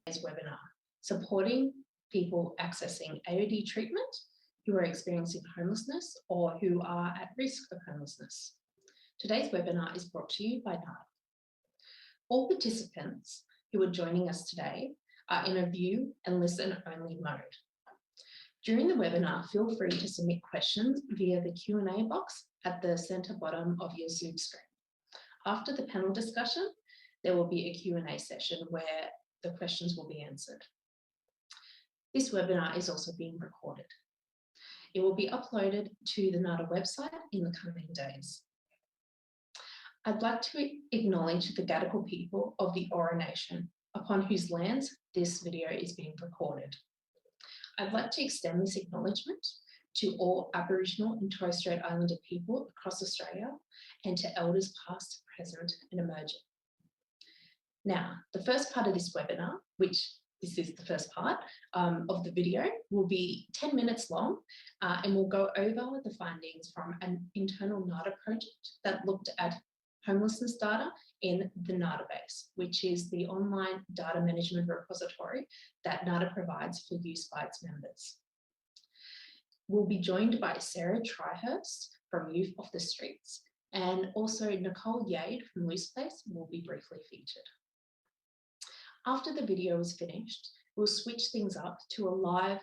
today's webinar, supporting people accessing AOD treatment who are experiencing homelessness or who are at risk of homelessness. Today's webinar is brought to you by NADA. All participants who are joining us today are in a view and listen only mode. During the webinar, feel free to submit questions via the Q&A box at the center bottom of your Zoom screen. After the panel discussion, there will be a Q&A session where the questions will be answered. This webinar is also being recorded. It will be uploaded to the NADA website in the coming days. I'd like to acknowledge the Gadigal people of the Eora Nation, upon whose lands this video is being recorded. I'd like to extend this acknowledgement to all Aboriginal and Torres Strait Islander people across Australia and to elders past, present and emerging. Now, the first part of this webinar, which this is the first part of the video, will be 10 minutes long and we'll go over the findings from an internal NADA project that looked at homelessness data in the NADA base, which is the online data management repository that NADA provides for use by its members. We'll be joined by Sarah Ticehurst from Youth Off the Streets, and also Nicole Yade from Loose Place will be briefly featured. After the video is finished, we'll switch things up to a live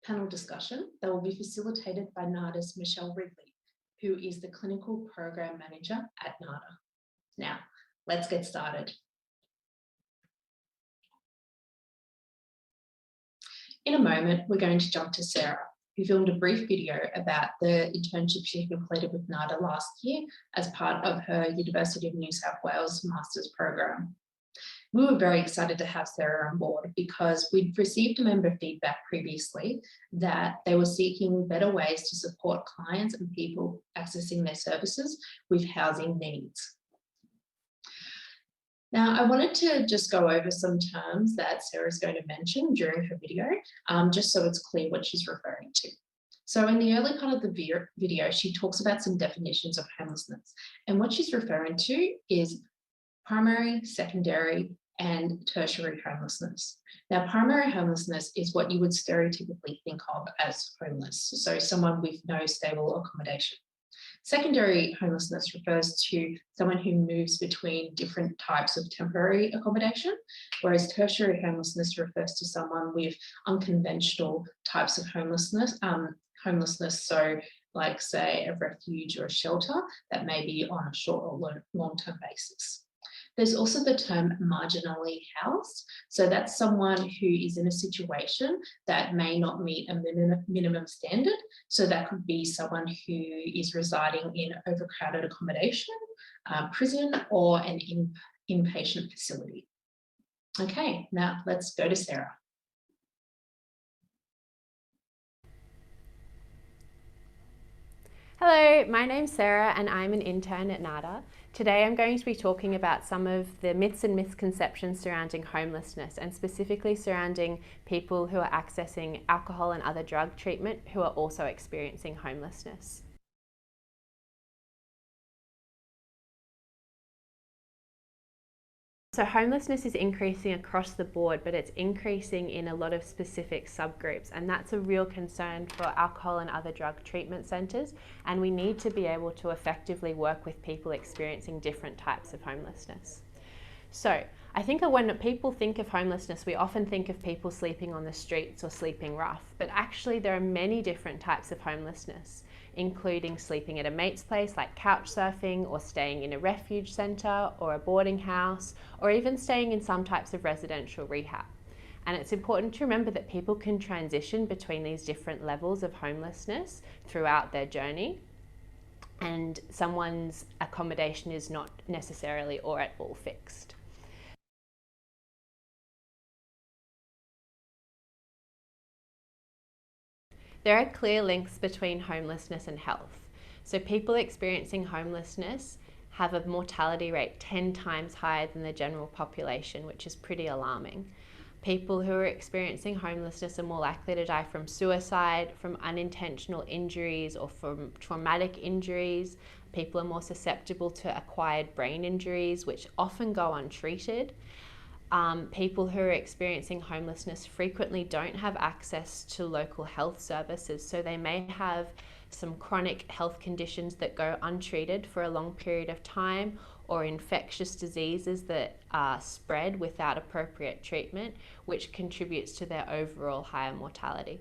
panel discussion that will be facilitated by NADA's Michelle Ridley, who is the Clinical Program Manager at NADA. Now, let's get started. In a moment, we're going to jump to Sarah, who filmed a brief video about the internship she completed with NADA last year as part of her University of New South Wales Master's Program. We were very excited to have Sarah on board because we'd received member feedback previously that they were seeking better ways to support clients and people accessing their services with housing needs. Now, I wanted to just go over some terms that Sarah's going to mention during her video, just so it's clear what she's referring to. So in the early part of the video, she talks about some definitions of homelessness, and what she's referring to is primary, secondary, and tertiary homelessness. Now, primary homelessness is what you would stereotypically think of as homeless, so someone with no stable accommodation. Secondary homelessness refers to someone who moves between different types of temporary accommodation, whereas tertiary homelessness refers to someone with unconventional types of homelessness, so like say a refuge or a shelter that may be on a short or long-term basis. There's also the term marginally housed. So that's someone who is in a situation that may not meet a minimum standard. So that could be someone who is residing in overcrowded accommodation, prison, or an inpatient facility. Okay, now let's go to Sarah. Hello, my name's Sarah and I'm an intern at NADA. Today I'm going to be talking about some of the myths and misconceptions surrounding homelessness, and specifically surrounding people who are accessing alcohol and other drug treatment who are also experiencing homelessness. So homelessness is increasing across the board, but it's increasing in a lot of specific subgroups, and that's a real concern for alcohol and other drug treatment centres, and we need to be able to effectively work with people experiencing different types of homelessness. So I think when people think of homelessness, we often think of people sleeping on the streets or sleeping rough, but actually there are many different types of homelessness, including sleeping at a mate's place like couch surfing, or staying in a refuge centre or a boarding house, or even staying in some types of residential rehab. And it's important to remember that people can transition between these different levels of homelessness throughout their journey, and someone's accommodation is not necessarily or at all fixed. There are clear links between homelessness and health. So people experiencing homelessness have a mortality rate 10 times higher than the general population, which is pretty alarming. People who are experiencing homelessness are more likely to die from suicide, from unintentional injuries, or from traumatic injuries. People are more susceptible to acquired brain injuries, which often go untreated. People who are experiencing homelessness frequently don't have access to local health services, so they may have some chronic health conditions that go untreated for a long period of time, or infectious diseases that are spread without appropriate treatment, which contributes to their overall higher mortality.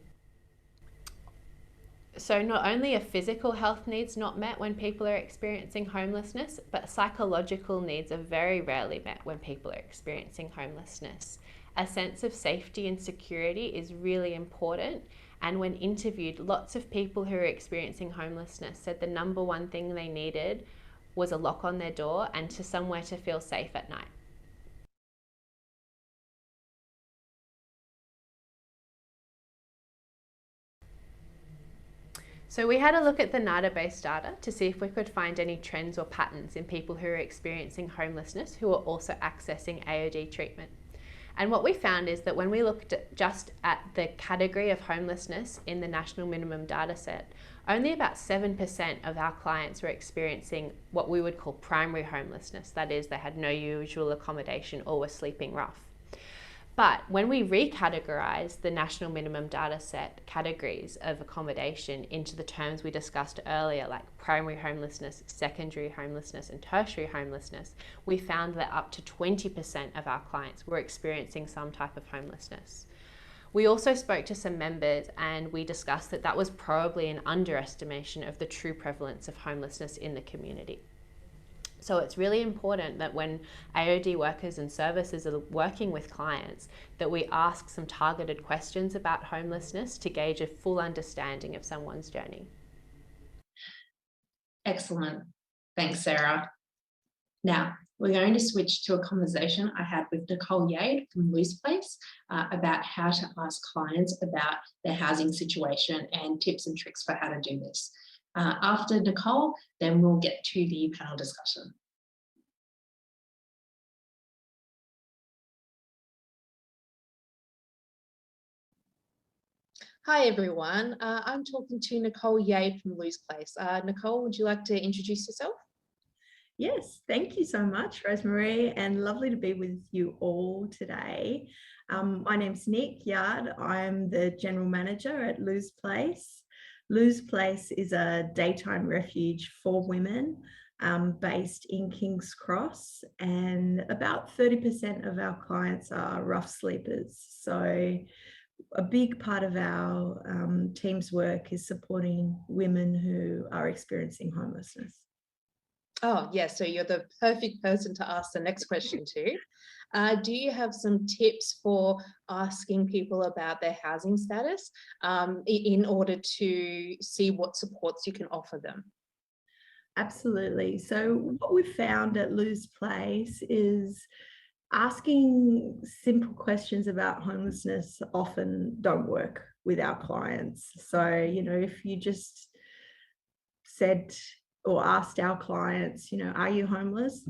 So not only are physical health needs not met when people are experiencing homelessness, but psychological needs are very rarely met when people are experiencing homelessness. A sense of safety and security is really important. And when interviewed, lots of people who are experiencing homelessness said the number one thing they needed was a lock on their door and to somewhere to feel safe at night. So we had a look at the NADA-based data to see if we could find any trends or patterns in people who are experiencing homelessness who are also accessing AOD treatment. And what we found is that when we looked just at the category of homelessness in the national minimum data set, only about 7% of our clients were experiencing what we would call primary homelessness. That is, they had no usual accommodation or were sleeping rough. But when we recategorize the national minimum data set categories of accommodation into the terms we discussed earlier, like primary homelessness, secondary homelessness, and tertiary homelessness, we found that up to 20% of our clients were experiencing some type of homelessness. We also spoke to some members and we discussed that that was probably an underestimation of the true prevalence of homelessness in the community. So it's really important that when AOD workers and services are working with clients, that we ask some targeted questions about homelessness to gauge a full understanding of someone's journey. Excellent. Thanks, Sarah. Now, we're going to switch to a conversation I had with Nicole Yade from Loose Place about how to ask clients about their housing situation and tips and tricks for how to do this. After Nicole, then we'll get to the panel discussion. Hi everyone, I'm talking to Nicole Yade from Loose Place. Nicole, would you like to introduce yourself? Yes, thank you so much, Rosemary, and lovely to be with you all today. My name's Nick Yade. I'm the General Manager at Loose Place. Loose Place is a daytime refuge for women based in King's Cross, and about 30% of our clients are rough sleepers. So a big part of our team's work is supporting women who are experiencing homelessness. Oh, yeah, so you're the perfect person to ask the next question to. Do you have some tips for asking people about their housing status in order to see what supports you can offer them? Absolutely. So what we've found at Loose Place is asking simple questions about homelessness often don't work with our clients. So, you know, if you just said or asked our clients, you know, are you homeless?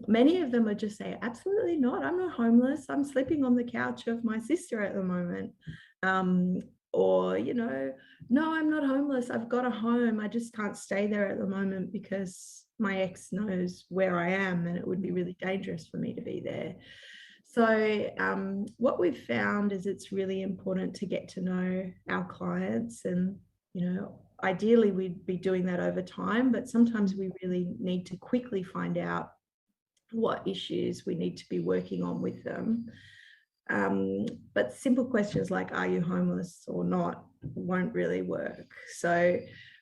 Many of them would just say, absolutely not. I'm not homeless. I'm sleeping on the couch of my sister at the moment. Or, you know, no, I'm not homeless. I've got a home. I just can't stay there at the moment because my ex knows where I am and it would be really dangerous for me to be there. So what we've found is it's really important to get to know our clients, and, you know, ideally we'd be doing that over time, but sometimes we really need to quickly find out what issues we need to be working on with them. But simple questions like, are you homeless or not, won't really work. So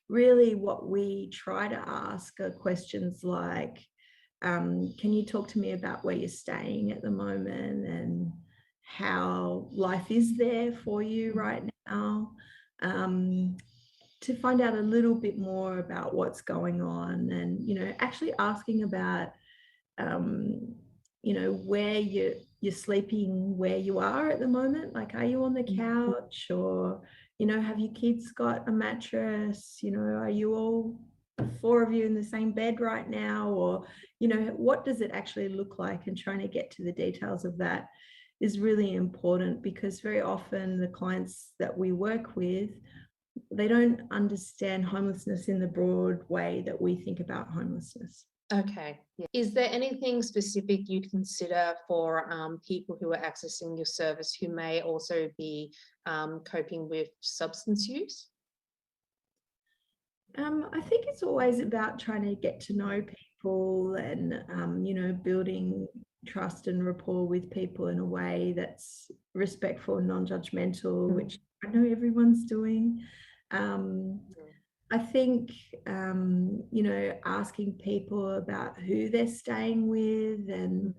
really what we try to ask are questions like, can you talk to me about where you're staying at the moment and how life is there for you right now? To find out a little bit more about what's going on, and, you know, actually asking about, you know, where you're sleeping, where you are at the moment. Like, are you on the couch, or, you know, have your kids got a mattress? You know, are you all 4 of you in the same bed right now? Or, you know, what does it actually look like? And trying to get to the details of that is really important, because very often the clients that we work with, they don't understand homelessness in the broad way that we think about homelessness. Okay. Yeah. Is there anything specific you'd consider for people who are accessing your service who may also be coping with substance use? I think it's always about trying to get to know people and, building trust and rapport with people in a way that's respectful and non-judgmental, which I know everyone's doing. I think, asking people about who they're staying with and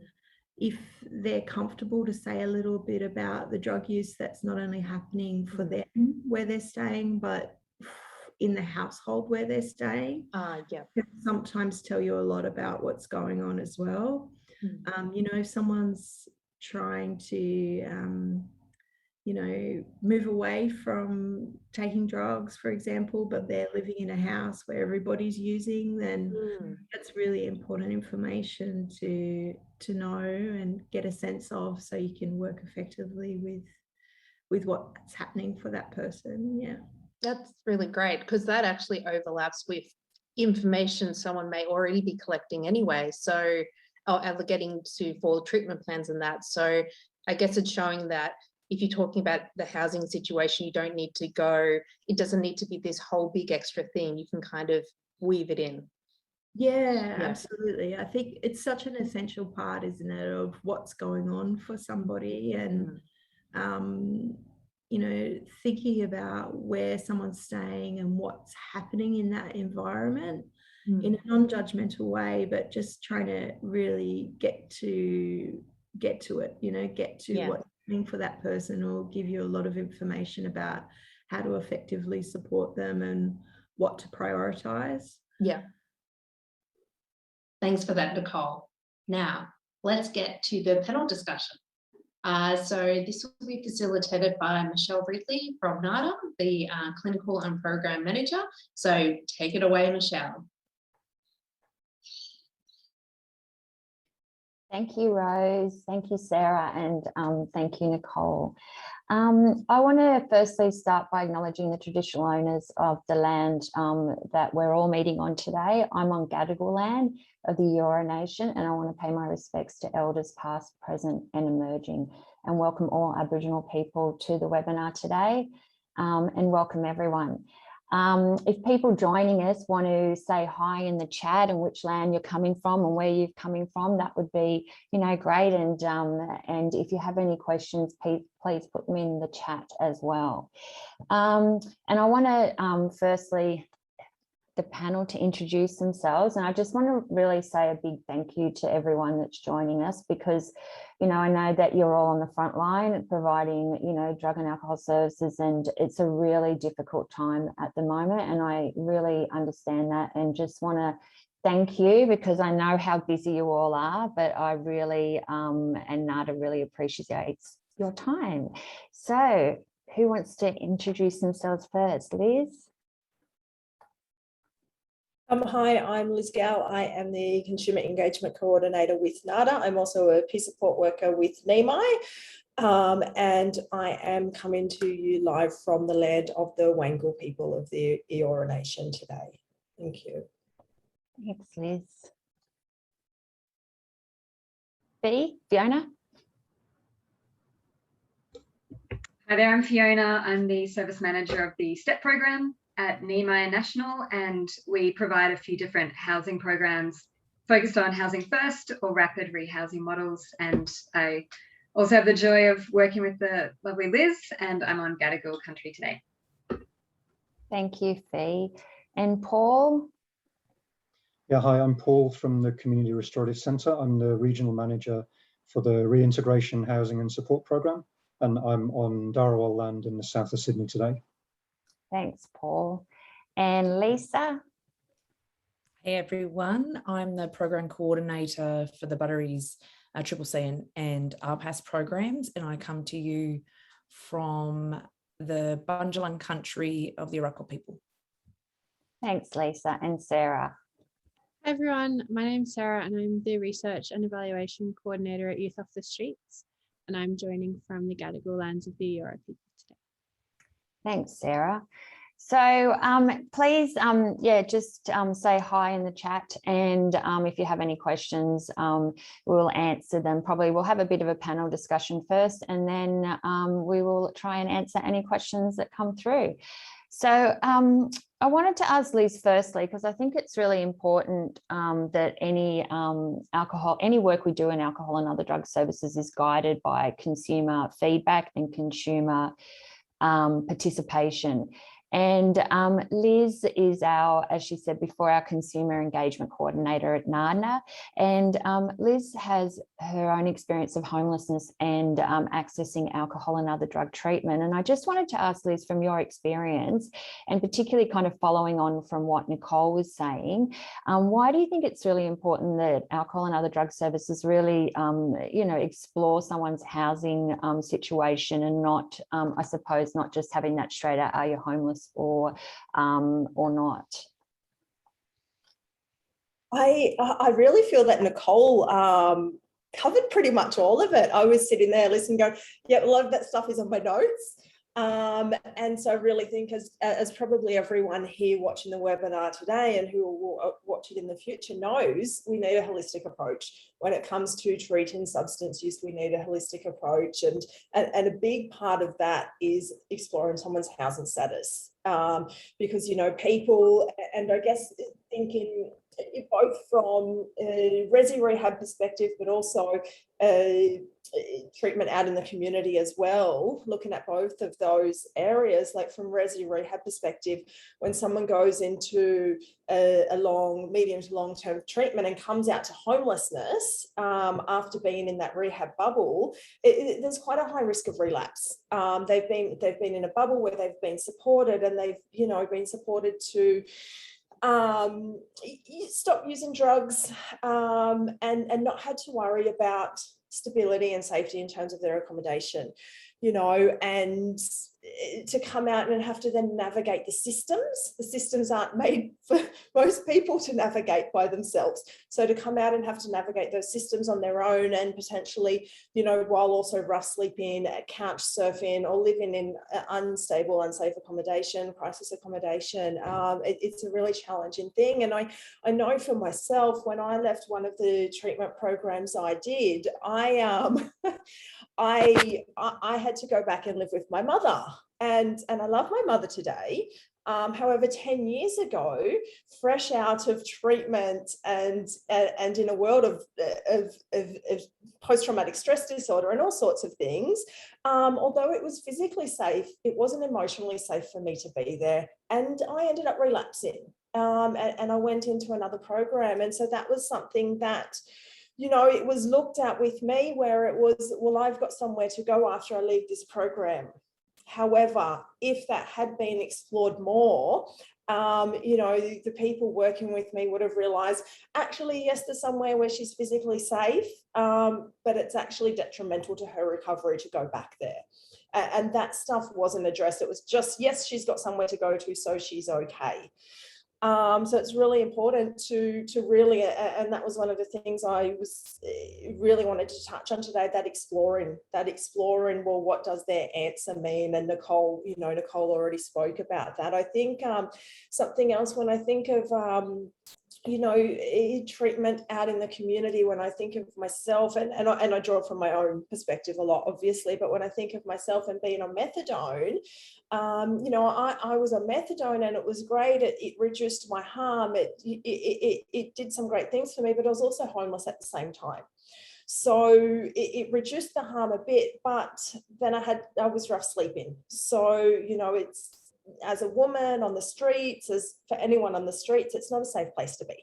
if they're comfortable to say a little bit about the drug use that's not only happening for them where they're staying, but in the household where they're staying. Yeah. Can sometimes tell you a lot about what's going on as well. If someone's trying to move away from taking drugs, for example, but they're living in a house where everybody's using, then that's really important information to know and get a sense of, so you can work effectively with what's happening for that person. Yeah. That's really great, because that actually overlaps with information someone may already be collecting anyway. So, getting to for treatment plans and that. So I guess it's showing that if you're talking about the housing situation, you don't need to go, it doesn't need to be this whole big extra thing. You can kind of weave it in. Yeah, absolutely. I think it's such an essential part, isn't it, of what's going on for somebody, and thinking about where someone's staying and what's happening in that environment in a non-judgmental way, but just trying to really get to it, get to what's happening for that person, will give you a lot of information about how to effectively support them and what to prioritize. Yeah. Thanks for that, Nicole. Now, let's get to the panel discussion. So this will be facilitated by Michelle Ridley from NADA, the Clinical and Program Manager. So take it away, Michelle. Thank you, Rose. Thank you, Sarah, and thank you, Nicole. I want to firstly start by acknowledging the traditional owners of the land that we're all meeting on today. I'm on Gadigal land of the Eora Nation, and I want to pay my respects to elders past, present and emerging, and welcome all Aboriginal people to the webinar today, and welcome everyone. If people joining us want to say hi in the chat and which land you're coming from and where you're coming from, that would be, great. And if you have any questions, please put them in the chat as well. And I want to firstly the panel to introduce themselves, and I just want to really say a big thank you to everyone that's joining us, because I know that you're all on the front line providing drug and alcohol services, and it's a really difficult time at the moment, and I really understand that, and just want to thank you, because I know how busy you all are, but I really and NADA really appreciates your time. So who wants to introduce themselves first? Liz? Hi, I'm Liz Gow. I am the Consumer Engagement Coordinator with NADA. I'm also a peer support worker with NEMI, and I am coming to you live from the land of the Wangal people of the Eora Nation today. Thank you. Thanks, Liz. Fiona? Hi there, I'm Fiona. I'm the Service Manager of the STEP program at NEMI National, and we provide a few different housing programs focused on housing first or rapid rehousing models. And I also have the joy of working with the lovely Liz, and I'm on Gadigal country today. Thank you, Fee. And Paul? Yeah, hi, I'm Paul from the Community Restorative Centre. I'm the Regional Manager for the Reintegration Housing and Support Programme, and I'm on Darawal land in the south of Sydney today. Thanks, Paul. And Lisa? Hey everyone, I'm the Program Coordinator for the Butteries CCC and RPAS programs, and I come to you from the Bundjalung country of the Arakwal people. Thanks, Lisa. And Sarah? Hi everyone, my name's Sarah and I'm the Research and Evaluation Coordinator at Youth Off the Streets, and I'm joining from the Gadigal lands of the Eora people today. Thanks, Sarah. So please, just say hi in the chat, and if you have any questions, we'll answer them. Probably we'll have a bit of a panel discussion first, and then we will try and answer any questions that come through. So I wanted to ask Liz firstly, because I think it's really important that any work we do in alcohol and other drug services is guided by consumer feedback and consumer participation. And Liz is as she said before, our consumer engagement coordinator at NADA. And Liz has her own experience of homelessness and accessing alcohol and other drug treatment. And I just wanted to ask Liz, from your experience, and particularly kind of following on from what Nicole was saying, why do you think it's really important that alcohol and other drug services really, explore someone's housing situation, and not, I suppose, not just having that straight out, are you homeless or not? I really feel that Nicole covered pretty much all of it. I was sitting there listening, going, yeah, a lot of that stuff is on my notes. And so I really think, as probably everyone here watching the webinar today and who will watch it in the future knows, we need a holistic approach. When it comes to treating substance use, we need a holistic approach. And a big part of that is exploring someone's housing status. Because, people, and I guess thinking both from a resi rehab perspective, but also treatment out in the community as well, looking at both of those areas. Like from resi rehab perspective, when someone goes into a medium to long-term treatment and comes out to homelessness after being in that rehab bubble, there's quite a high risk of relapse. They've been in a bubble where they've been supported, and they've been supported to stop using drugs and not had to worry about stability and safety in terms of their accommodation, and to come out and have to then navigate the systems. The systems aren't made for most people to navigate by themselves. So to come out and have to navigate those systems on their own, and potentially, while also rough sleeping, couch surfing, or living in unstable, unsafe accommodation, crisis accommodation, it's a really challenging thing. And I know for myself, when I left one of the treatment programs I did, I had to go back and live with my mother, and I love my mother today. However, 10 years ago, fresh out of treatment and in a world of post-traumatic stress disorder and all sorts of things, although it was physically safe, it wasn't emotionally safe for me to be there, and I ended up relapsing, and I went into another program. And so that was something that, it was looked at with me, where it was, well, I've got somewhere to go after I leave this program. However, if that had been explored more, the people working with me would have realised, actually, yes, there's somewhere where she's physically safe, but it's actually detrimental to her recovery to go back there. And that stuff wasn't addressed. It was just, yes, she's got somewhere to go to, so she's okay. So it's really important to really, and that was one of the things I was really wanted to touch on today, that exploring, well, what does their answer mean? And Nicole already spoke about that. I think something else, when I think of, treatment out in the community, when I think of myself, and I draw from my own perspective a lot, obviously, but when I think of myself and being on methadone, I was on methadone, and it was great. It reduced my harm. It did some great things for me, but I was also homeless at the same time. So it reduced the harm a bit, but then I was rough sleeping. So, it's, as a woman on the streets, as for anyone on the streets, it's not a safe place to be.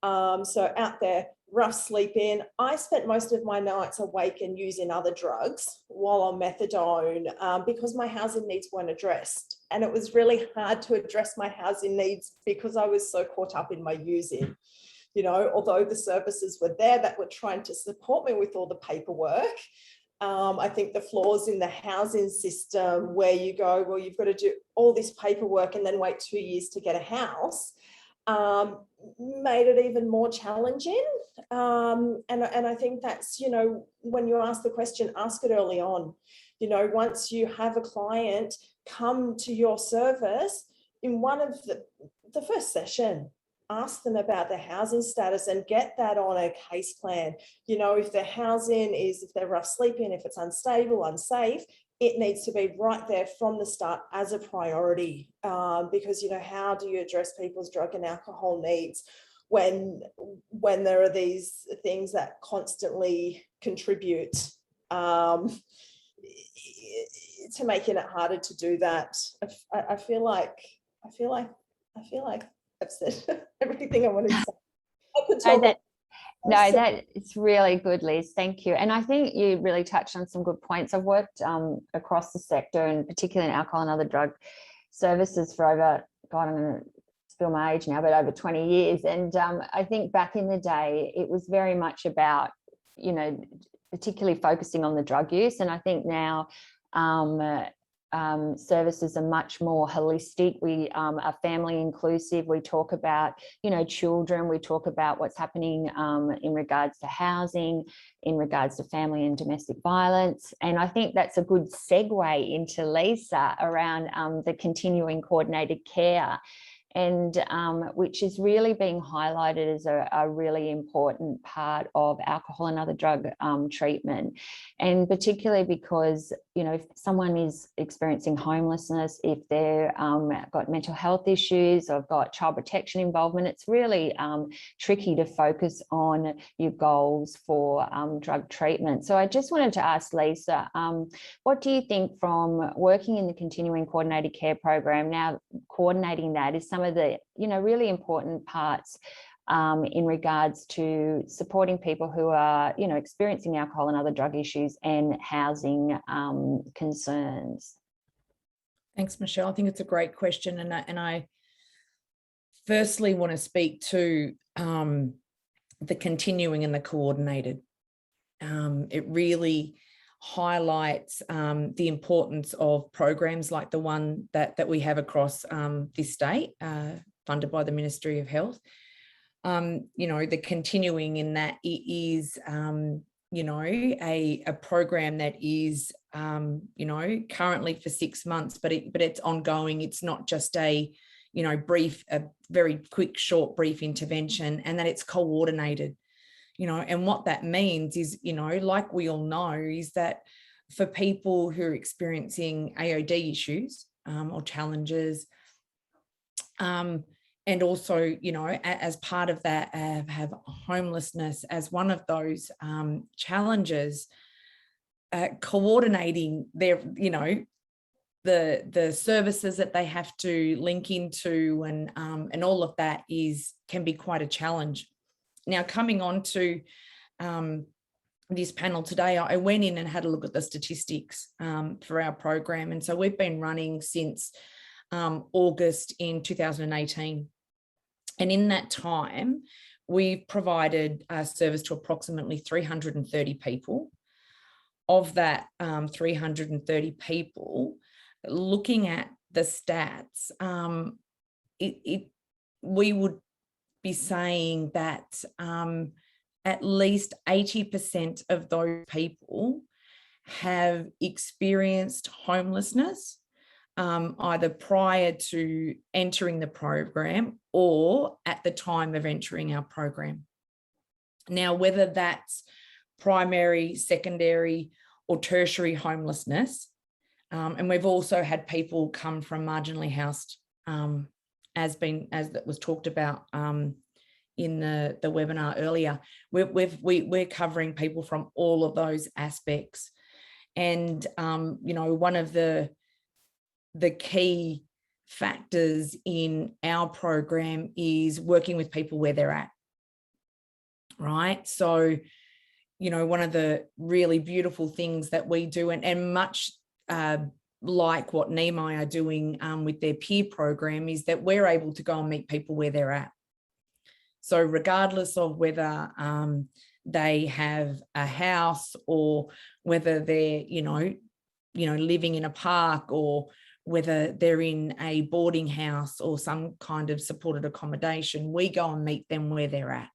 So out there, rough sleeping. I spent most of my nights awake and using other drugs while on methadone, because my housing needs weren't addressed. And it was really hard to address my housing needs because I was so caught up in my using. Although the services were there that were trying to support me with all the paperwork, I think the flaws in the housing system, where you go, well, you've got to do all this paperwork and then wait 2 years to get a house, made it even more challenging. And I think that's, when you ask the question, ask it early on. Once you have a client come to your service, in one of the first session, ask them about their housing status and get that on a case plan. You know, if their housing is, if they're rough sleeping, if it's unstable, unsafe, it needs to be right there from the start as a priority, because, you know, how do you address people's drug and alcohol needs when there are these things that constantly contribute to making it harder to do that? I feel like I've said everything I wanted to say. I could talk. That it's really good, Liz. Thank you. And I think you really touched on some good points. I've worked across the sector, and particularly in alcohol and other drug services for over, God, I'm going to spill my age now, but over 20 years. And I think back in the day, it was very much about, you know, particularly focusing on the drug use. And I think now services are much more holistic. We are family inclusive. We talk about, you know, children. We talk about what's happening in regards to housing, in regards to family and domestic violence. And I think that's a good segue into Lisa around the continuing coordinated care, and which is really being highlighted as a really important part of alcohol and other drug treatment. And particularly because, you know, if someone is experiencing homelessness, if they're got mental health issues or got child protection involvement, it's really tricky to focus on your goals for drug treatment. So I just wanted to ask Lisa, what do you think from working in the continuing coordinated care program, now coordinating that is some of the, you know, really important parts in regards to supporting people who are, you know, experiencing alcohol and other drug issues and housing concerns? Thanks, Michelle. I think it's a great question. And I firstly want to speak to the continuing and the coordinated. It really highlights the importance of programs like the one that we have across this state, funded by the Ministry of Health. You know, the continuing in that it is, you know, a program that is, you know, currently for 6 months, but it's ongoing. It's not just a, you know, a very quick, short, brief intervention, and that it's coordinated. You know, and what that means is, you know, like we all know, is that for people who are experiencing AOD issues or challenges, and also, you know, as part of that, have homelessness as one of those challenges, coordinating their, you know, the services that they have to link into, and all of that can be quite a challenge. Now, coming on to this panel today, I went in and had a look at the statistics for our program. And so we've been running since August in 2018. And in that time, we've provided a service to approximately 330 people. Of that 330 people, looking at the stats, we would be saying that at least 80% of those people have experienced homelessness either prior to entering the program or at the time of entering our program. Now, whether that's primary, secondary, or tertiary homelessness, and we've also had people come from marginally housed, as that was talked about in the webinar earlier. We're covering people from all of those aspects. And you know, one of the key factors in our program is working with people where they're at, right? So, you know, one of the really beautiful things that we do, and much like what NEMI are doing with their peer program, is that we're able to go and meet people where they're at. So regardless of whether they have a house, or whether they're, you know, living in a park, or whether they're in a boarding house or some kind of supported accommodation, we go and meet them where they're at.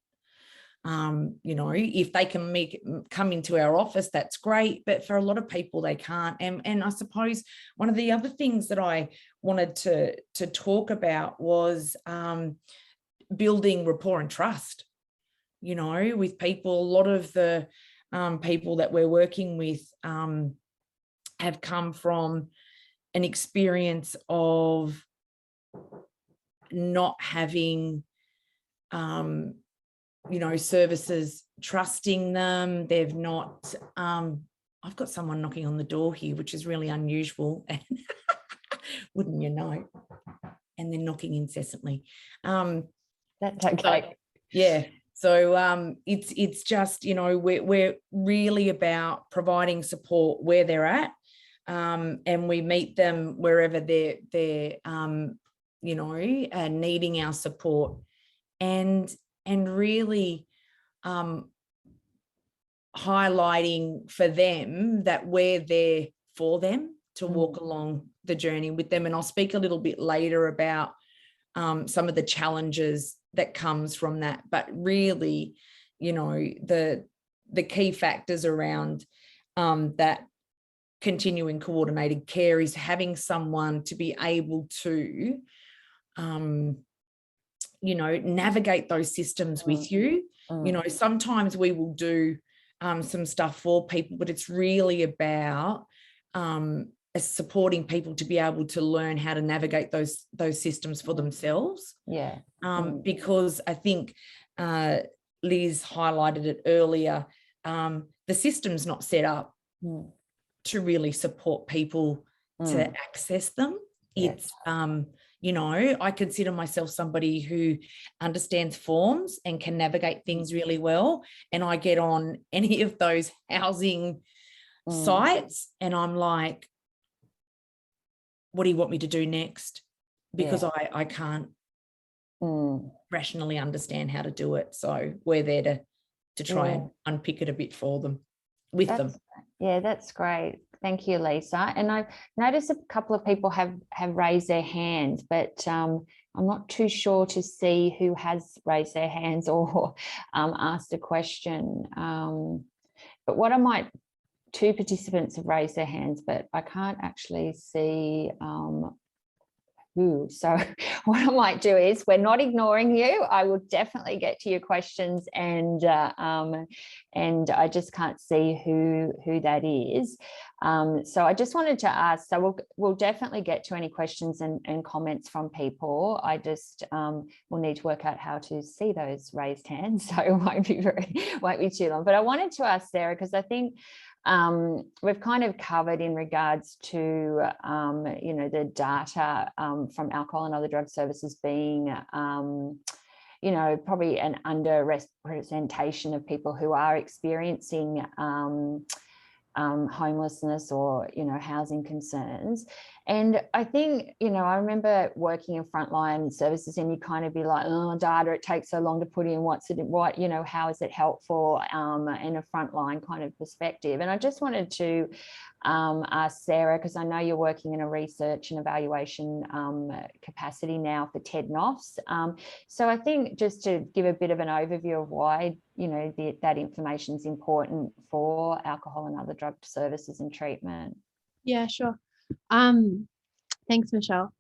You know, if they can come into our office, that's great. But for a lot of people, they can't. And I suppose one of the other things that I wanted to talk about was building rapport and trust, you know, with people. A lot of the people that we're working with have come from an experience of not having you know, services trusting them. They've not, I've got someone knocking on the door here, which is really unusual. Wouldn't you know? And they're knocking incessantly. That's okay. Yeah. So it's just, you know, we're really about providing support where they're at, and we meet them wherever they're you know, needing our support, and really highlighting for them that we're there for them to walk along the journey with them. And I'll speak a little bit later about some of the challenges that comes from that. But really, you know, the key factors around that continuing coordinated care is having someone to be able to you know, navigate those systems with you. You know, sometimes we will do some stuff for people, but it's really about supporting people to be able to learn how to navigate those systems for themselves. Yeah. Because I think Liz highlighted it earlier, the system's not set up to really support people to access them. It's you know, I consider myself somebody who understands forms and can navigate things really well. And I get on any of those housing sites and I'm like, what do you want me to do next? Because I can't rationally understand how to do it. So we're there to try and unpick it a bit for them, with them. Yeah, that's great. Thank you, Lisa. And I've noticed a couple of people have raised their hands, but I'm not too sure to see who has raised their hands or asked a question. But what I might, two participants have raised their hands, but I can't actually see who. So what I might do is, we're not ignoring you. I will definitely get to your questions, and I just can't see who that is. So I just wanted to ask, so we'll definitely get to any questions and comments from people. I just will need to work out how to see those raised hands, so it won't be too long. But I wanted to ask Sarah, because I think we've kind of covered in regards to you know, the data from alcohol and other drug services being you know, probably an underrepresentation of people who are experiencing homelessness or, you know, housing concerns. And I think, you know, I remember working in frontline services, and you kind of be like, oh, data, it takes so long to put in, what, you know, how is it helpful in a frontline kind of perspective? And I just wanted to ask Sarah, because I know you're working in a research and evaluation capacity now for TEDNOFs. So I think just to give a bit of an overview of why, you know, that information is important for alcohol and other drug services and treatment. Yeah, sure. Thanks, Michelle.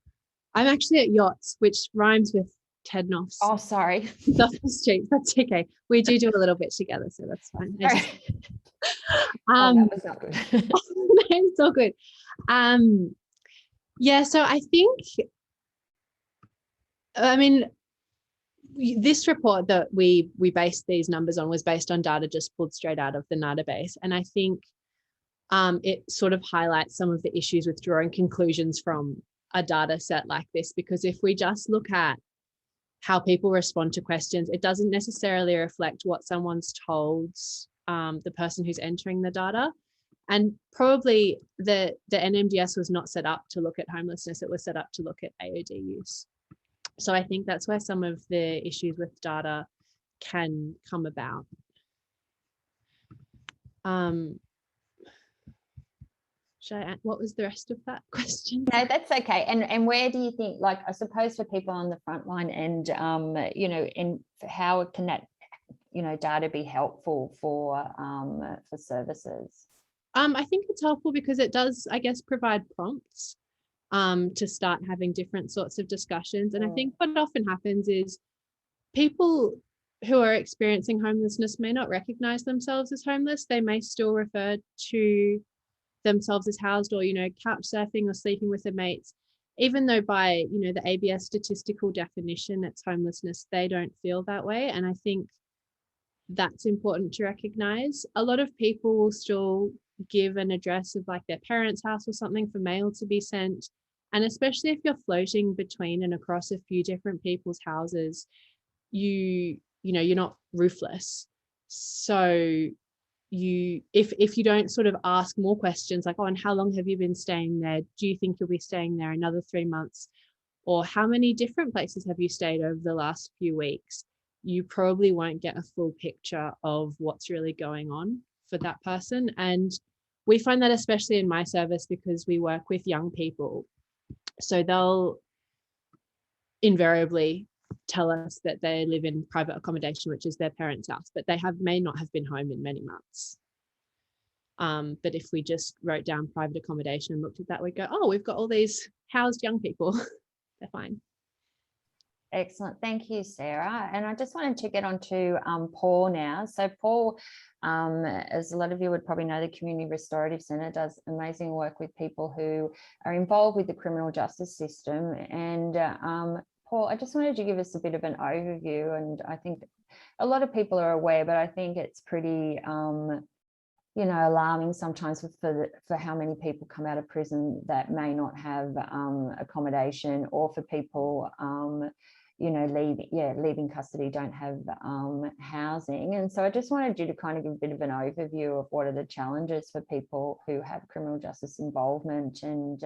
I'm actually at Yachts, which rhymes with TEDNOFs. Oh, sorry. Off the streets. That's okay. We do a little bit together, so that's fine. That was not good. It's all good. Yeah, so I think, I mean, this report that we based these numbers on was based on data just pulled straight out of the database, and I think it sort of highlights some of the issues with drawing conclusions from a data set like this, because if we just look at how people respond to questions, it doesn't necessarily reflect what someone's told the person who's entering the data. And probably the NMDS was not set up to look at homelessness, it was set up to look at AOD use. So I think that's where some of the issues with data can come about. What was the rest of that question? No, that's okay. And where do you think, like, I suppose for people on the front line and, you know, and how can that, data be helpful for services? I think it's helpful because it does, I guess, provide prompts to start having different sorts of discussions. And I think what often happens is people who are experiencing homelessness may not recognize themselves as homeless. They may still refer to themselves as housed, or, couch surfing or sleeping with their mates, even though by, the ABS statistical definition, it's homelessness, they don't feel that way. And I think that's important to recognize. A lot of people will still give an address of like their parents' house or something for mail to be sent. And especially if you're floating between and across a few different people's houses, you're not roofless. So if you don't sort of ask more questions like, oh, and how long have you been staying there? Do you think you'll be staying there another 3 months? Or how many different places have you stayed over the last few weeks? You probably won't get a full picture of what's really going on for that person. And we find that especially in my service because we work with young people. So they'll invariably tell us that they live in private accommodation, which is their parents' house, but they may not have been home in many months. But if we just wrote down private accommodation and looked at that, we'd go, oh, we've got all these housed young people. They're fine. Excellent. Thank you, Sarah. And I just wanted to get on to Paul now. So Paul, as a lot of you would probably know, the Community Restorative Centre does amazing work with people who are involved with the criminal justice system. And Paul, I just wanted to give us a bit of an overview. And I think a lot of people are aware, but I think it's pretty alarming sometimes for how many people come out of prison that may not have accommodation, or for people leaving custody don't have housing. And so I just wanted you to kind of give a bit of an overview of what are the challenges for people who have criminal justice involvement, and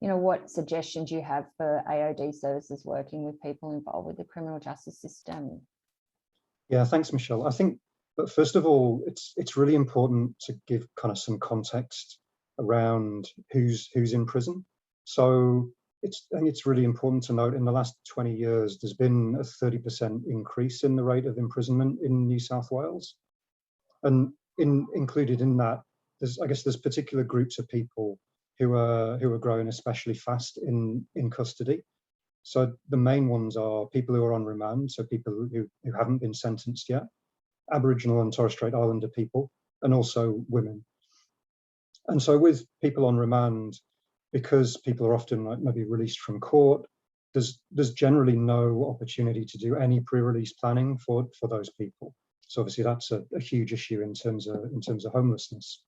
what suggestions you have for AOD services working with people involved with the criminal justice system. Yeah, thanks, Michelle. I think, but first of all, it's really important to give kind of some context around who's in prison. So I think it's really important to note in the last 20 years, there's been a 30% increase in the rate of imprisonment in New South Wales. And included in that, there's particular groups of people who are growing especially fast in custody. So the main ones are people who are on remand, so people who haven't been sentenced yet, Aboriginal and Torres Strait Islander people, and also women. And so with people on remand, because people are often maybe released from court, there's generally no opportunity to do any pre-release planning for those people. So obviously that's a huge issue in terms of homelessness.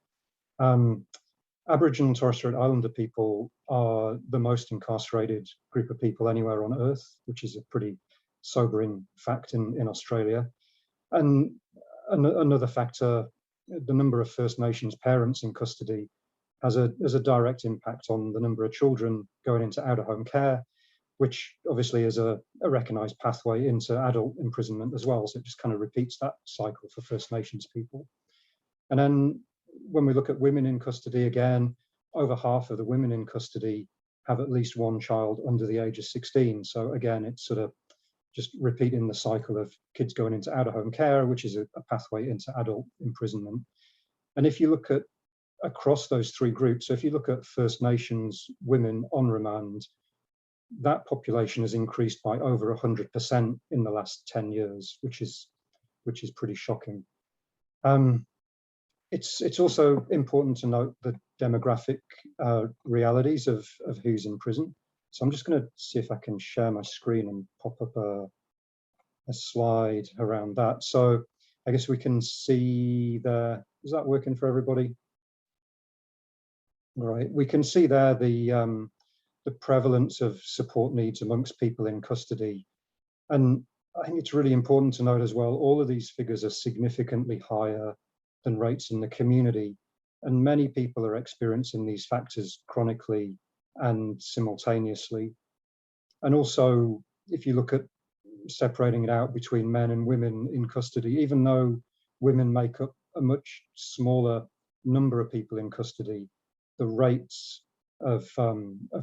Aboriginal and Torres Strait Islander people are the most incarcerated group of people anywhere on earth, which is a pretty sobering fact in Australia. And another factor, the number of First Nations parents in custody has a direct impact on the number of children going into out-of-home care, which obviously is a recognised pathway into adult imprisonment as well. So it just kind of repeats that cycle for First Nations people. And then when we look at women in custody, again, over half of the women in custody have at least one child under the age of 16. So again, it's sort of just repeating the cycle of kids going into out-of-home care, which is a pathway into adult imprisonment. And if you look at across those three groups, so if you look at First Nations women on remand, that population has increased by over 100% in the last 10 years, which is pretty shocking. It's also important to note the demographic realities of who's in prison. So I'm just going to see if I can share my screen and pop up a slide around that. So I guess we can see there. Is that working for everybody? Right. We can see there the prevalence of support needs amongst people in custody. And I think it's really important to note as well, all of these figures are significantly higher than rates in the community. And many people are experiencing these factors chronically and simultaneously. And also, if you look at separating it out between men and women in custody, even though women make up a much smaller number of people in custody, the rates of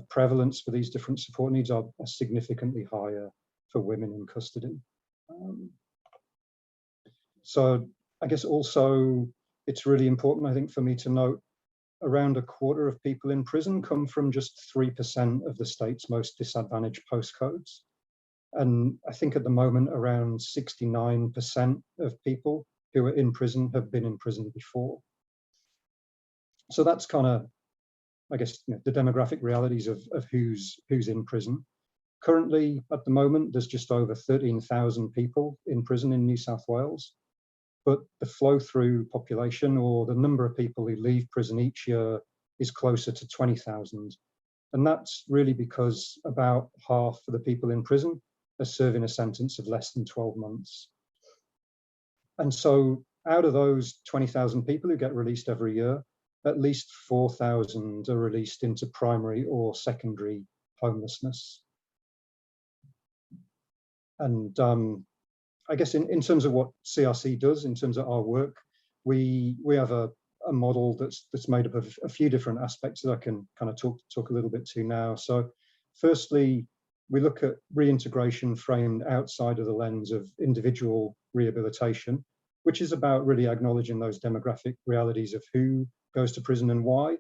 prevalence for these different support needs are significantly higher for women in custody. So I guess also it's really important, I think, for me to note around a quarter of people in prison come from just 3% of the state's most disadvantaged postcodes. And I think at the moment, around 69% of people who are in prison have been in prison before. So that's kind of, I guess, the demographic realities of who's in prison. Currently, at the moment, there's just over 13,000 people in prison in New South Wales. But the flow-through population, or the number of people who leave prison each year, is closer to 20,000. And that's really because about half of the people in prison are serving a sentence of less than 12 months. And so out of those 20,000 people who get released every year, at least 4,000 are released into primary or secondary homelessness. And I guess in terms of what CRC does, in terms of our work, we have a model that's made up of a few different aspects that I can kind of talk a little bit to now. So firstly, we look at reintegration framed outside of the lens of individual rehabilitation, which is about really acknowledging those demographic realities of who goes to prison and why.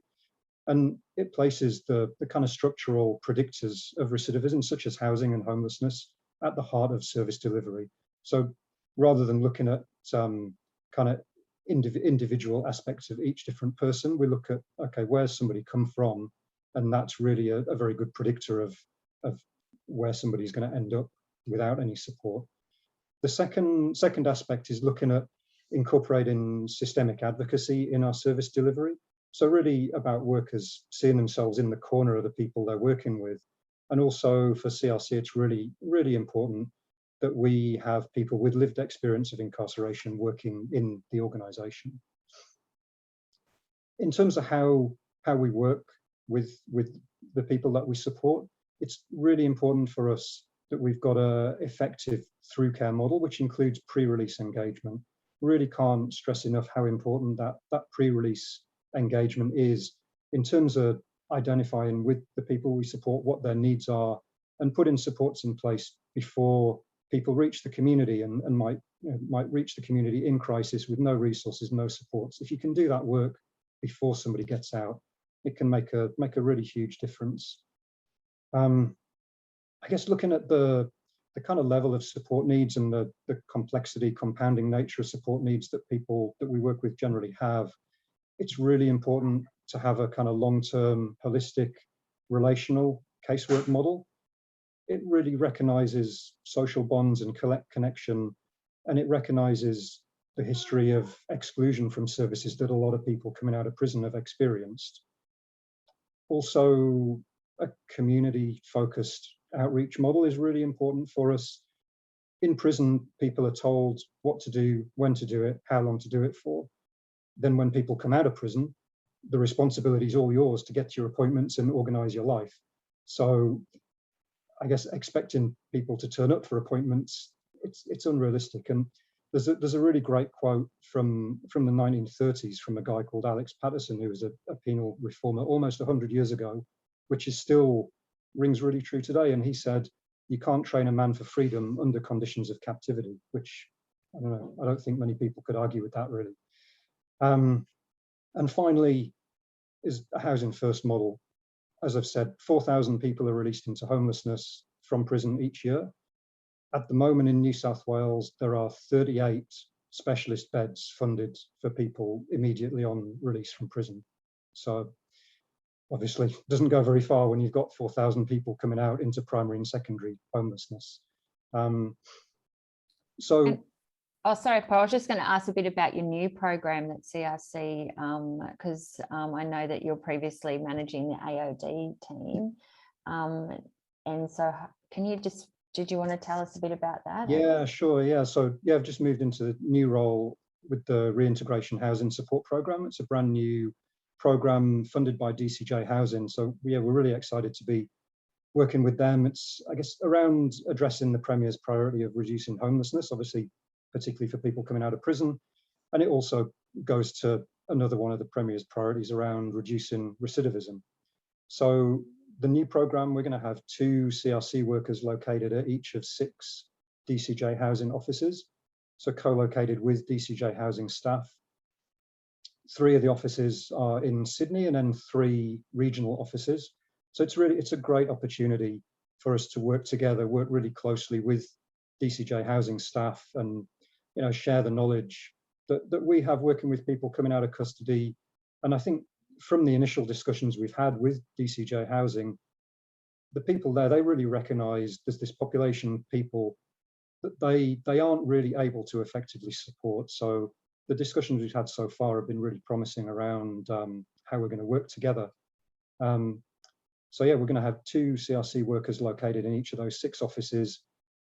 And it places the kind of structural predictors of recidivism, such as housing and homelessness, at the heart of service delivery. So rather than looking at kind of individual aspects of each different person, we look at, okay, where's somebody come from? And that's really a very good predictor of where somebody's going to end up without any support. The second aspect is looking at incorporating systemic advocacy in our service delivery. So really about workers seeing themselves in the corner of the people they're working with. And also for CRC, it's really, really important that we have people with lived experience of incarceration working in the organisation. In terms of how we work with the people that we support, it's really important for us that we've got an effective through care model, which includes pre-release engagement. Really can't stress enough how important that pre-release engagement is in terms of identifying with the people we support what their needs are and putting supports in place before people reach the community and might reach the community in crisis with no resources, no supports. If you can do that work before somebody gets out, it can make a really huge difference. I guess looking at the kind of level of support needs and the complexity, compounding nature of support needs that people that we work with generally have, it's really important to have a kind of long-term, holistic, relational casework model. It really recognises social bonds and connection, and it recognises the history of exclusion from services that a lot of people coming out of prison have experienced. Also, a community-focused outreach model is really important for us. In prison, people are told what to do, when to do it, how long to do it for. Then when people come out of prison, the responsibility is all yours to get to your appointments and organise your life. So I guess expecting people to turn up for appointments, it's unrealistic. And there's a really great quote from the 1930s from a guy called Alex Patterson, who was a penal reformer almost 100 years ago, which is still rings really true today. And he said, you can't train a man for freedom under conditions of captivity, which I don't know, I don't think many people could argue with that really. And finally is a housing first model. As I've said, 4,000 people are released into homelessness from prison each year. At the moment in New South Wales, there are 38 specialist beds funded for people immediately on release from prison. So obviously it doesn't go very far when you've got 4,000 people coming out into primary and secondary homelessness. Oh, sorry, Paul, I was just going to ask a bit about your new program at CRC, because I know that you're previously managing the AOD team. And so did you want to tell us a bit about that? Yeah, sure. Yeah. So yeah, I've just moved into the new role with the Reintegration Housing Support Program. It's a brand new program funded by DCJ Housing. So yeah, we're really excited to be working with them. It's, I guess, around addressing the Premier's priority of reducing homelessness, obviously, particularly for people coming out of prison. And it also goes to another one of the Premier's priorities around reducing recidivism. So the new program, we're going to have 2 CRC workers located at each of 6 DCJ housing offices. so co-located with DCJ housing staff. 3 of the offices are in Sydney and then 3 regional offices. So it's a great opportunity for us to work together, work really closely with DCJ housing staff and, you know, share the knowledge that we have working with people coming out of custody. And I think from the initial discussions we've had with DCJ housing, the people there, they really recognise there's this population of people that they aren't really able to effectively support. So the discussions we've had so far have been really promising around how we're going to work together. So yeah, we're going to have 2 CRC workers located in each of those 6 offices,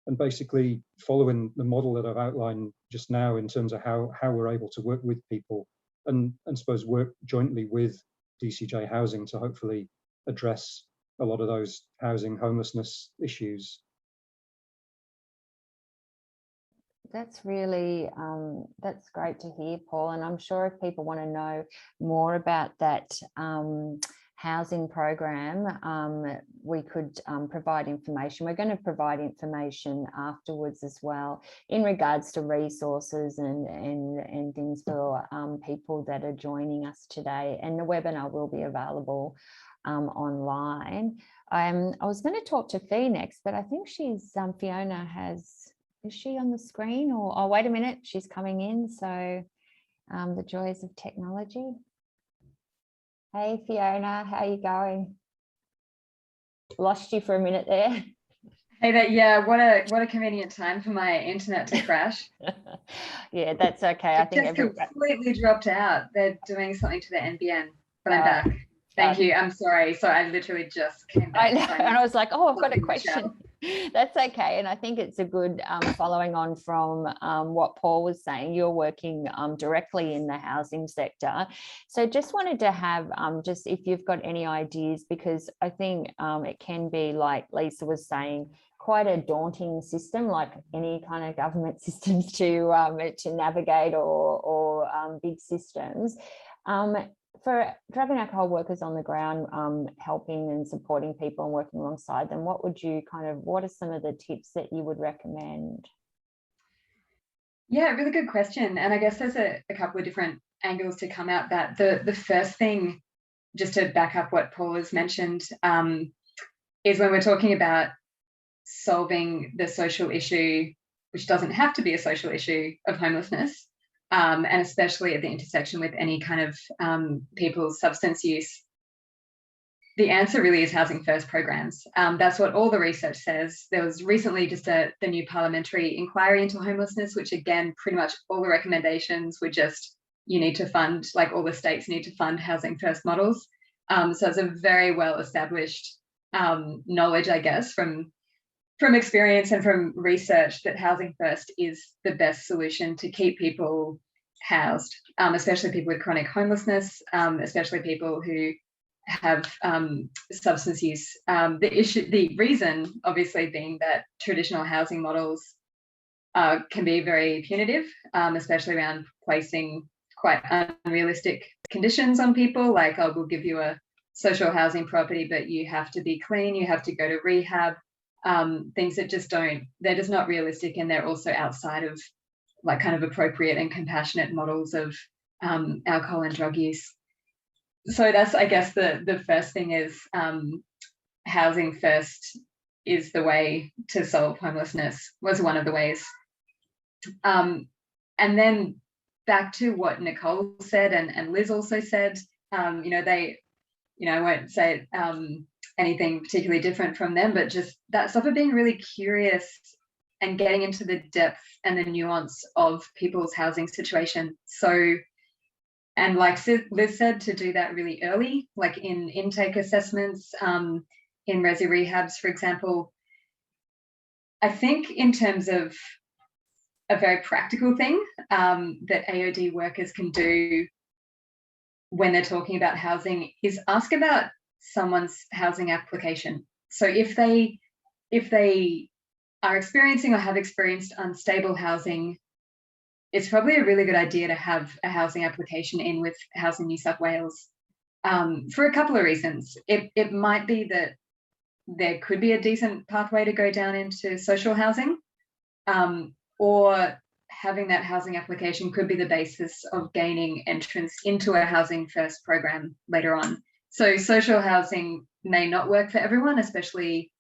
and basically following the model that I've outlined just now in terms of how we're able to work with people and suppose work jointly with DCJ housing to hopefully address a lot of those housing homelessness issues. That's really, that's great to hear, Paul. And I'm sure if people want to know more about that housing program, we could provide information. We're going to provide information afterwards as well in regards to resources and things for people that are joining us today. And the webinar will be available online. I was going to talk to Fee next, but I think she's, Fiona is she on the screen? Or, oh, wait a minute, she's coming in. So the joys of technology. Hey, Fiona, how are you going? Lost you for a minute there. Hey, yeah, what a convenient time for my internet to crash. Yeah, that's okay. I think just completely dropped out. They're doing something to the NBN, but I'm back. Thank you. I'm sorry. So I literally just came back. I know, and I was like, oh, I've got a question. That's okay. And I think it's a good following on from what Paul was saying. You're working directly in the housing sector. So just wanted to have just if you've got any ideas, because I think it can be, like Lisa was saying, quite a daunting system, like any kind of government systems to navigate or big systems. For drug and alcohol workers on the ground, helping and supporting people and working alongside them, what are some of the tips that you would recommend? Yeah, really good question. And I guess there's a couple of different angles to come out that. The first thing, just to back up what Paul has mentioned, is when we're talking about solving the social issue, which doesn't have to be a social issue, of homelessness, and especially at the intersection with any kind of people's substance use, the answer really is housing first programs. That's what all the research says. There was recently just the new parliamentary inquiry into homelessness, which again, pretty much all the recommendations were just, you need to fund, like all the states need to fund housing first models. So it's a very well established knowledge, I guess, from experience and from research, that housing first is the best solution to keep people housed, especially people with chronic homelessness, especially people who have substance use. The reason obviously being that traditional housing models can be very punitive, especially around placing quite unrealistic conditions on people, like, oh, we'll give you a social housing property, but you have to be clean, you have to go to rehab. Things that they're just not realistic, and they're also outside of like kind of appropriate and compassionate models of alcohol and drug use. So that's, I guess, the first thing is housing first is the way to solve homelessness, was one of the ways. And then back to what Nicole said and Liz also said, I won't say anything particularly different from them, but just that stuff of being really curious and getting into the depth and the nuance of people's housing situation. So, and like Liz said, to do that really early, like in intake assessments, in resi rehabs, for example. I think in terms of a very practical thing that AOD workers can do when they're talking about housing is ask about someone's housing application. So if they are experiencing or have experienced unstable housing, it's probably a really good idea to have a housing application in with Housing New South Wales for a couple of reasons. It might be that there could be a decent pathway to go down into social housing, or having that housing application could be the basis of gaining entrance into a housing first program later on. So social housing may not work for everyone, especially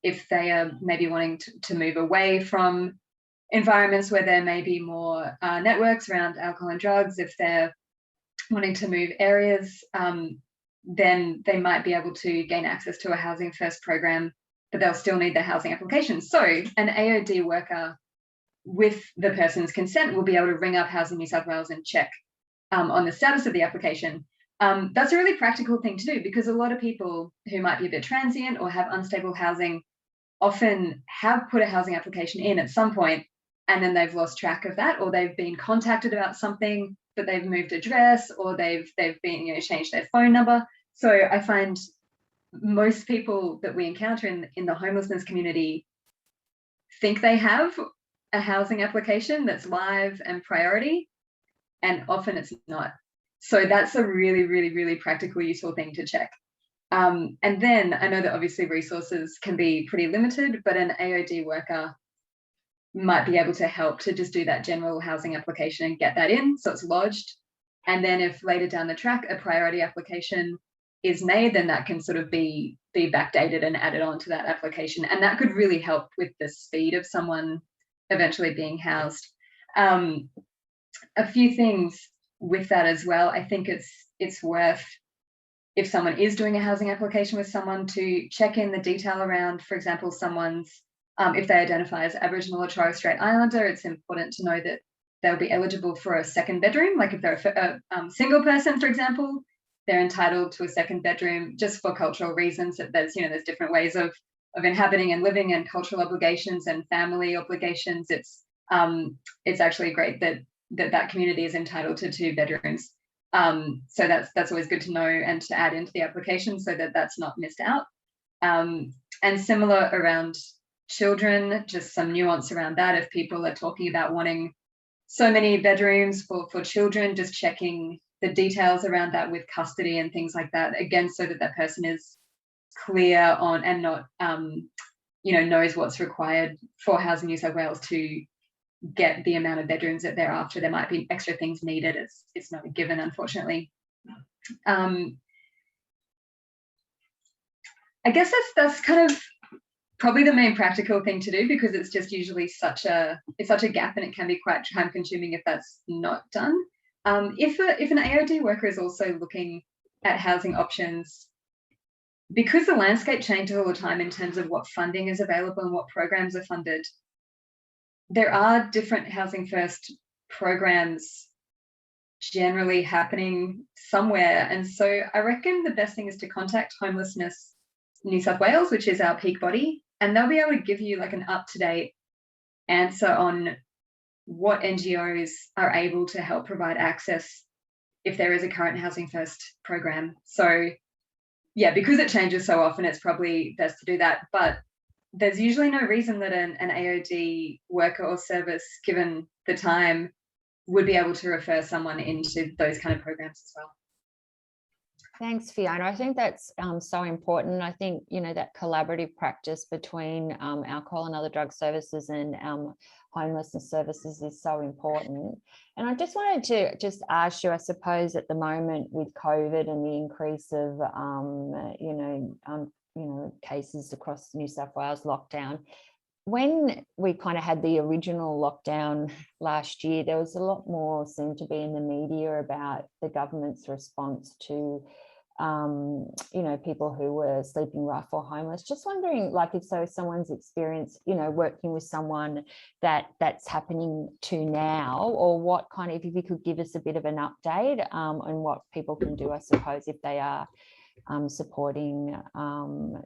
if they are maybe wanting to move away from environments where there may be more networks around alcohol and drugs. If they're wanting to move areas, then they might be able to gain access to a housing first program, but they'll still need their housing application. So an AOD worker, with the person's consent, will be able to ring up Housing New South Wales and check on the status of the application. That's a really practical thing to do, because a lot of people who might be a bit transient or have unstable housing often have put a housing application in at some point, and then they've lost track of that, or they've been contacted about something, but they've moved address, or they've been changed their phone number. So I find most people that we encounter in the homelessness community think they have a housing application that's live and priority, and often it's not. So that's a really, really, really practical, useful thing to check. And then I know that obviously resources can be pretty limited, but an AOD worker might be able to help to just do that general housing application and get that in, so it's lodged. And then if later down the track a priority application is made, then that can sort of be backdated and added on to that application. And that could really help with the speed of someone eventually being housed. A few things with that as well. I think it's worth, if someone is doing a housing application with someone, to check in the detail around, for example, someone's, if they identify as Aboriginal or Torres Strait Islander, it's important to know that they'll be eligible for a second bedroom. Like if they're a single person, for example, they're entitled to a second bedroom just for cultural reasons. That there's different ways of inhabiting and living, and cultural obligations and family obligations. It's actually great that community is entitled to 2 bedrooms. So that's always good to know and to add into the application, so that that's not missed out. And similar around children, just some nuance around that. If people are talking about wanting so many bedrooms for children, just checking the details around that with custody and things like that, again, so that that person is clear on and not knows what's required for Housing New South Wales to get the amount of bedrooms that they're after. There might be extra things needed. It's not a given, unfortunately. I guess that's kind of probably the main practical thing to do, because it's just usually such a gap, and it can be quite time consuming if that's not done. If an AOD worker is also looking at housing options, because the landscape changes all the time in terms of what funding is available and what programs are funded, there are different housing first programs generally happening somewhere. And so I reckon the best thing is to contact Homelessness New South Wales, which is our peak body, and they'll be able to give you like an up-to-date answer on what NGOs are able to help provide access if there is a current housing first program. So yeah, because it changes so often, it's probably best to do that. But there's usually no reason that an AOD worker or service, given the time, would be able to refer someone into those kind of programs as well. Thanks, Fiona. I think that's so important. I think, that collaborative practice between alcohol and other drug services and homelessness services is so important. And I just wanted to ask you, I suppose at the moment with COVID and the increase of, cases across New South Wales lockdown, when we kind of had the original lockdown last year, there was a lot more seemed to be in the media about the government's response to people who were sleeping rough or homeless. Just wondering, like, if someone's experience, working with someone that's happening to now, or what kind of, if you could give us a bit of an update on what people can do, I suppose, if they are supporting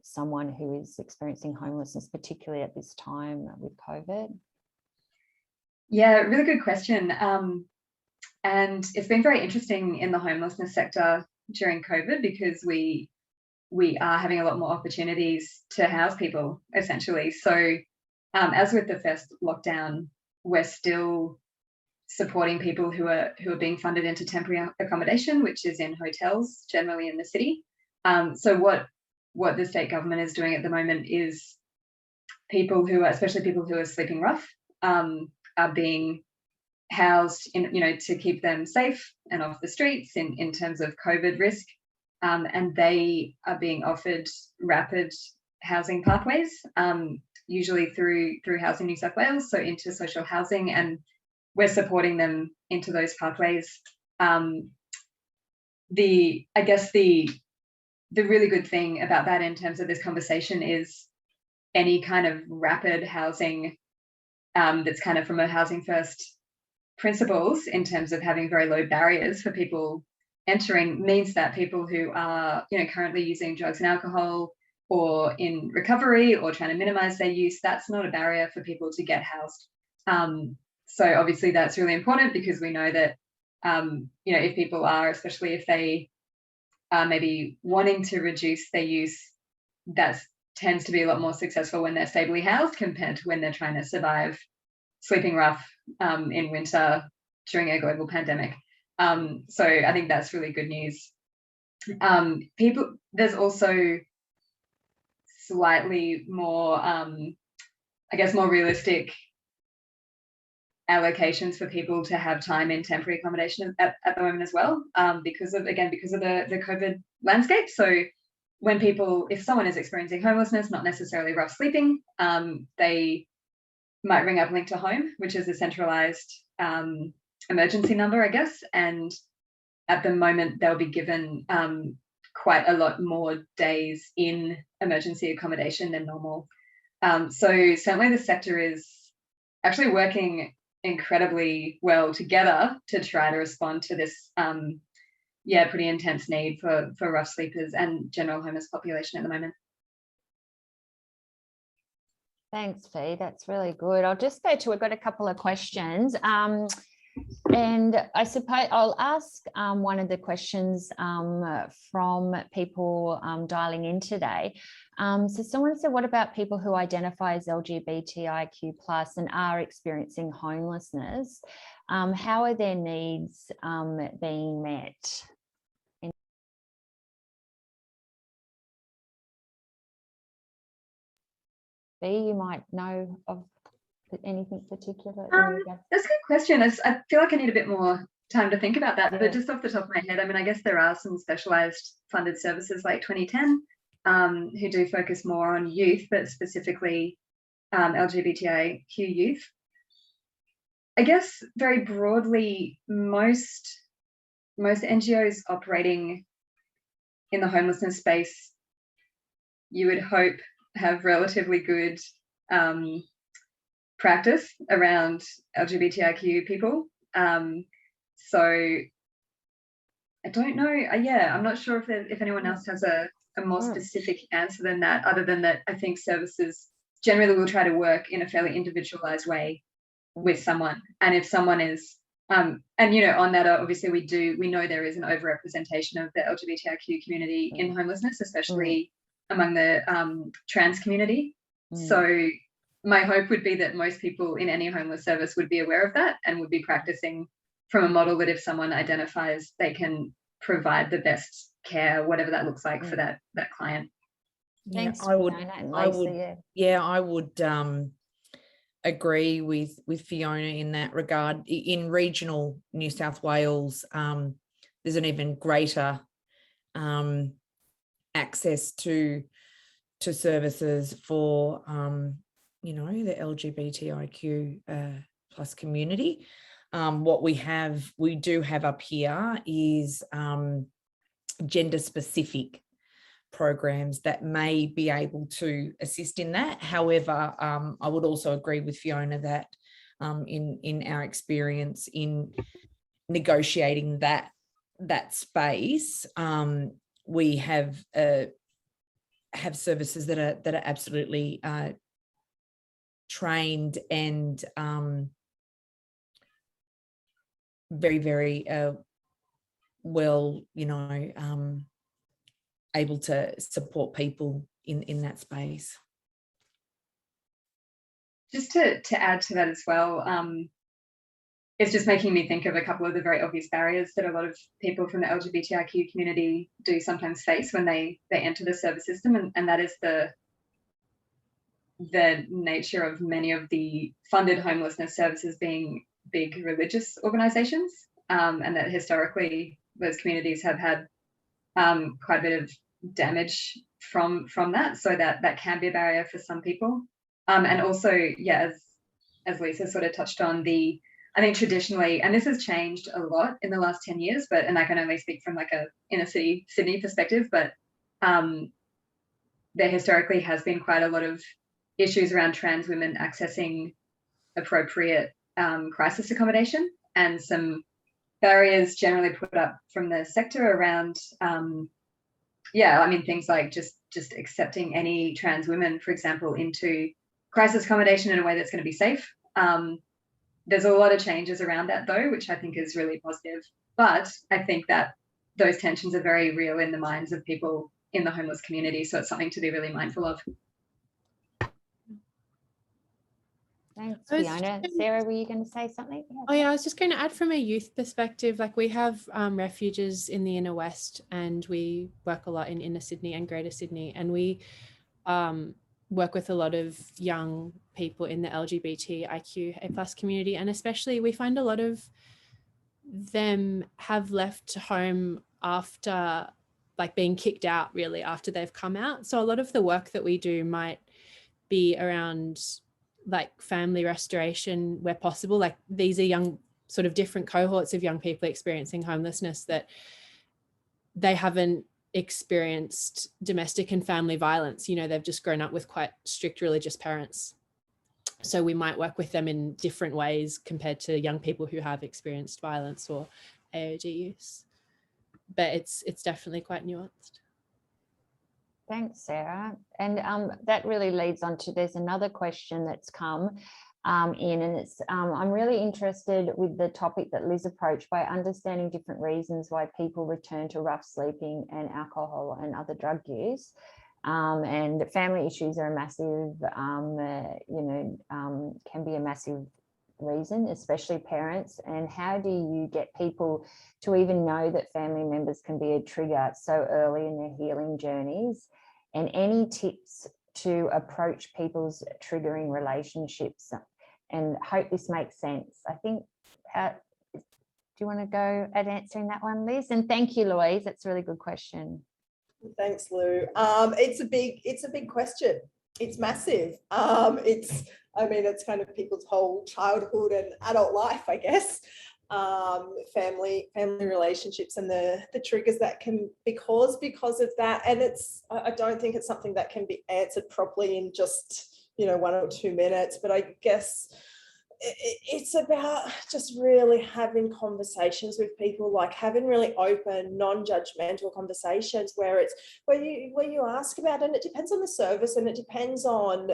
someone who is experiencing homelessness, particularly at this time with COVID. Yeah, really good question. And it's been very interesting in the homelessness sector during COVID, because we are having a lot more opportunities to house people, essentially. So as with the first lockdown, we're still supporting people who are being funded into temporary accommodation, which is in hotels, generally in the city. So what the state government is doing at the moment is especially people who are sleeping rough, are being housed in, to keep them safe and off the streets in terms of COVID risk. And they are being offered rapid housing pathways, usually through Housing New South Wales, so into social housing, and we're supporting them into those pathways. I guess the really good thing about that in terms of this conversation is any kind of rapid housing that's kind of from a housing first principles in terms of having very low barriers for people entering means that people who are currently using drugs and alcohol or in recovery or trying to minimize their use, that's not a barrier for people to get housed. So obviously that's really important, because we know that if people are, especially if they are maybe wanting to reduce their use, that tends to be a lot more successful when they're stably housed compared to when they're trying to survive sleeping rough in winter during a global pandemic. So I think that's really good news. There's also slightly more, more realistic allocations for people to have time in temporary accommodation at the moment as well, because of the COVID landscape. So if someone is experiencing homelessness, not necessarily rough sleeping, they might ring up Link to Home, which is a centralised emergency number, I guess. And at the moment, they'll be given quite a lot more days in emergency accommodation than normal. So certainly the sector is actually working incredibly well together to try to respond to this pretty intense need for rough sleepers and general homeless population at the moment. Thanks, Fee. That's really good. I'll just go to, we've got a couple of questions. And I suppose I'll ask one of the questions from people dialing in today. So someone said, what about people who identify as LGBTIQ+ and are experiencing homelessness? How are their needs being met? Bea, you might know of anything particular? That's a good question. I feel like I need a bit more time to think about that, Yeah. But just off the top of my head, I guess there are some specialised funded services like 2010 who do focus more on youth, but specifically LGBTIQ youth. I guess very broadly, most NGOs operating in the homelessness space, you would hope, have relatively good practice around LGBTIQ people. So I don't know. I'm not sure if anyone else has a more specific answer than that, other than that I think services generally will try to work in a fairly individualized way with someone. And if someone is, on that, obviously we know there is an overrepresentation of the LGBTIQ community in homelessness, especially among the trans community. So my hope would be that most people in any homeless service would be aware of that and would be practicing from a model that if someone identifies, they can provide the best care, whatever that looks like for that client. Thanks, I would agree with Fiona in that regard. In regional New South Wales, there's an even greater access to services for the LGBTIQ plus community. What we do have up here is gender specific programs that may be able to assist in that. However, I would also agree with Fiona that in our experience in negotiating that space, we have services that are absolutely trained and very, very well, able to support people in that space. Just to add to that as well, it's just making me think of a couple of the very obvious barriers that a lot of people from the LGBTIQ community do sometimes face when they enter the service system, and that is the the nature of many of the funded homelessness services being big religious organisations, and that historically those communities have had quite a bit of damage from that, so that can be a barrier for some people. And also, yeah, as Lisa sort of touched on, I think traditionally, and this has changed a lot in the last 10 years, and I can only speak from like a inner city Sydney perspective, but there historically has been quite a lot of issues around trans women accessing appropriate crisis accommodation, and some barriers generally put up from the sector around, things like just accepting any trans women, for example, into crisis accommodation in a way that's going to be safe. There's a lot of changes around that though, which I think is really positive. But I think that those tensions are very real in the minds of people in the homeless community. So it's something to be really mindful of. Thanks, Fiona. Sarah, were you going to say something? Oh yeah, I was just going to add from a youth perspective, like we have refuges in the inner west, and we work a lot in inner Sydney and greater Sydney, and we work with a lot of young people in the LGBTIQA+ community, and especially we find a lot of them have left home after like being kicked out, really, after they've come out. So a lot of the work that we do might be around like family restoration where possible. Like these are young, sort of different cohorts of young people experiencing homelessness that they haven't experienced domestic and family violence. You know, they've just grown up with quite strict religious parents. So we might work with them in different ways compared to young people who have experienced violence or AOD use. But it's definitely quite nuanced. Thanks, Sarah. And that really leads on to, there's another question that's come in, and it's I'm really interested with the topic that Liz approached by understanding different reasons why people return to rough sleeping and alcohol and other drug use. And family issues are a massive, can be a massive reason, especially parents. And how do you get people to even know that family members can be a trigger so early in their healing journeys? And any tips to approach people's triggering relationships? And hope this makes sense. I think, do you want to go at answering that one, Liz? And thank you, Louise. That's a really good question. Thanks, Lou. It's a big question. It's massive. It's kind of people's whole childhood and adult life, I guess. Family relationships and the triggers that can be caused because of that. And I don't think it's something that can be answered properly in just 1 or 2 minutes, but I guess it's about just really having conversations with people, like having really open, non-judgmental conversations where you ask about, and it depends on the service and it depends on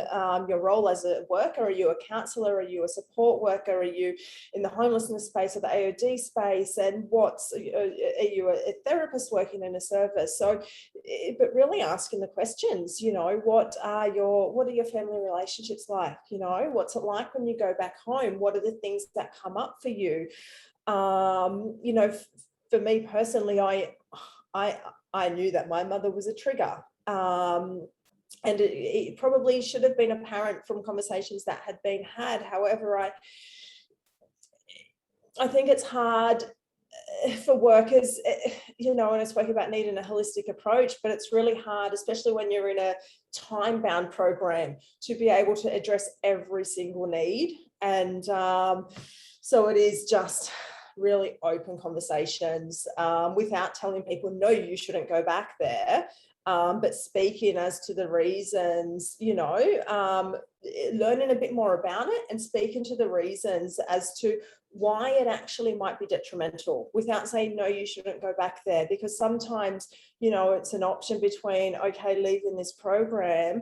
your role as a worker. Are you a counsellor? Are you a support worker? Are you in the homelessness space or the AOD space? And are you a therapist working in a service? So, but really asking the questions, what are your family relationships like? What's it like when you go back home? What are the things that come up for you? For me personally, I knew that my mother was a trigger. And it probably should have been apparent from conversations that had been had. However, I think it's hard for workers, and I spoke about needing a holistic approach, but it's really hard, especially when you're in a time-bound program, to be able to address every single need. And so it is just really open conversations without telling people, no, you shouldn't go back there. But speaking as to the reasons, learning a bit more about it and speaking to the reasons as to why it actually might be detrimental, without saying, no, you shouldn't go back there. Because sometimes, it's an option between, okay, leaving this program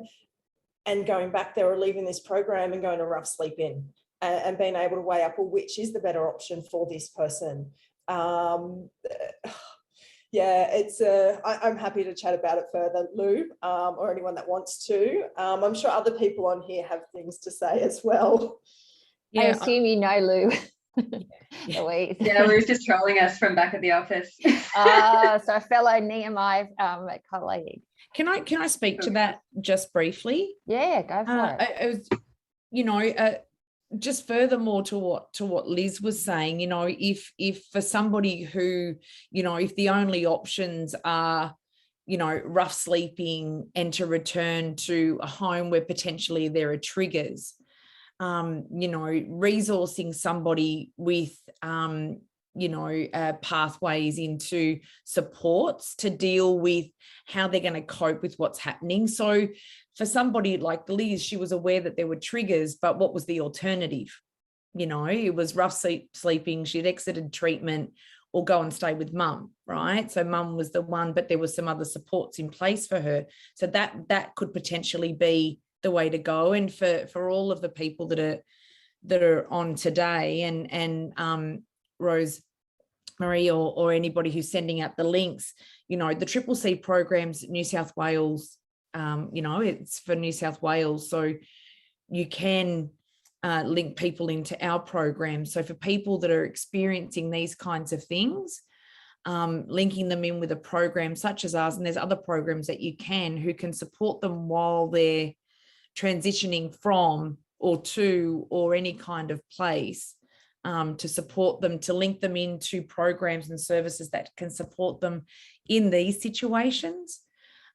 and going back there, or leaving this program and going to rough sleep in, and being able to weigh up, well, which is the better option for this person. I'm happy to chat about it further, Lou, or anyone that wants to. I'm sure other people on here have things to say as well. Yeah. I assume you know, Lou. Louise. Yeah, we were just trolling us from back at the office. So a fellow Nehemiah colleague. Can I speak to that just briefly? Yeah, go for it. It was, you know, just furthermore to what Liz was saying, you know, if for somebody who, you know, if the only options are, you know, rough sleeping and to return to a home where potentially there are triggers, you know, resourcing somebody with, you know, pathways into supports to deal with how they're going to cope with what's happening. So for somebody like Liz, she was aware that there were triggers, but what was the alternative? You know, it was rough sleeping. She'd exited treatment or go and stay with mum, right? So mum was the one, but there was some other supports in place for her. So that could potentially be the way to go. And for all of the people that are on today, and Rose Marie or anybody who's sending out the links, you know, the C programs, New South Wales, you know, it's for New South Wales. So you can link people into our program. So for people that are experiencing these kinds of things, linking them in with a program such as ours, and there's other programs that you can, who can support them while they're transitioning from or to or any kind of place, to support them, to link them into programs and services that can support them in these situations.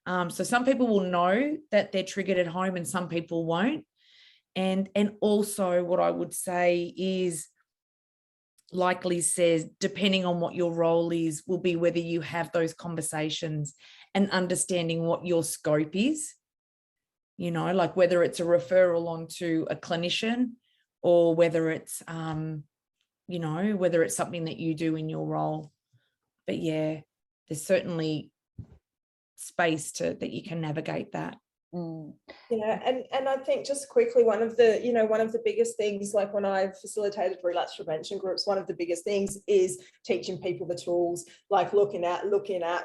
So some people will know that they're triggered at home and some people won't. And also what I would say is, like Liz says, depending on what your role is, will be whether you have those conversations and understanding what your scope is. You know, like whether it's a referral onto a clinician or whether it's, you know, whether it's something that you do in your role. But yeah, there's certainly space that you can navigate that. Yeah, and I think just quickly, one of the biggest things, like when I've facilitated relapse prevention groups, one of the biggest things is teaching people the tools, like looking at,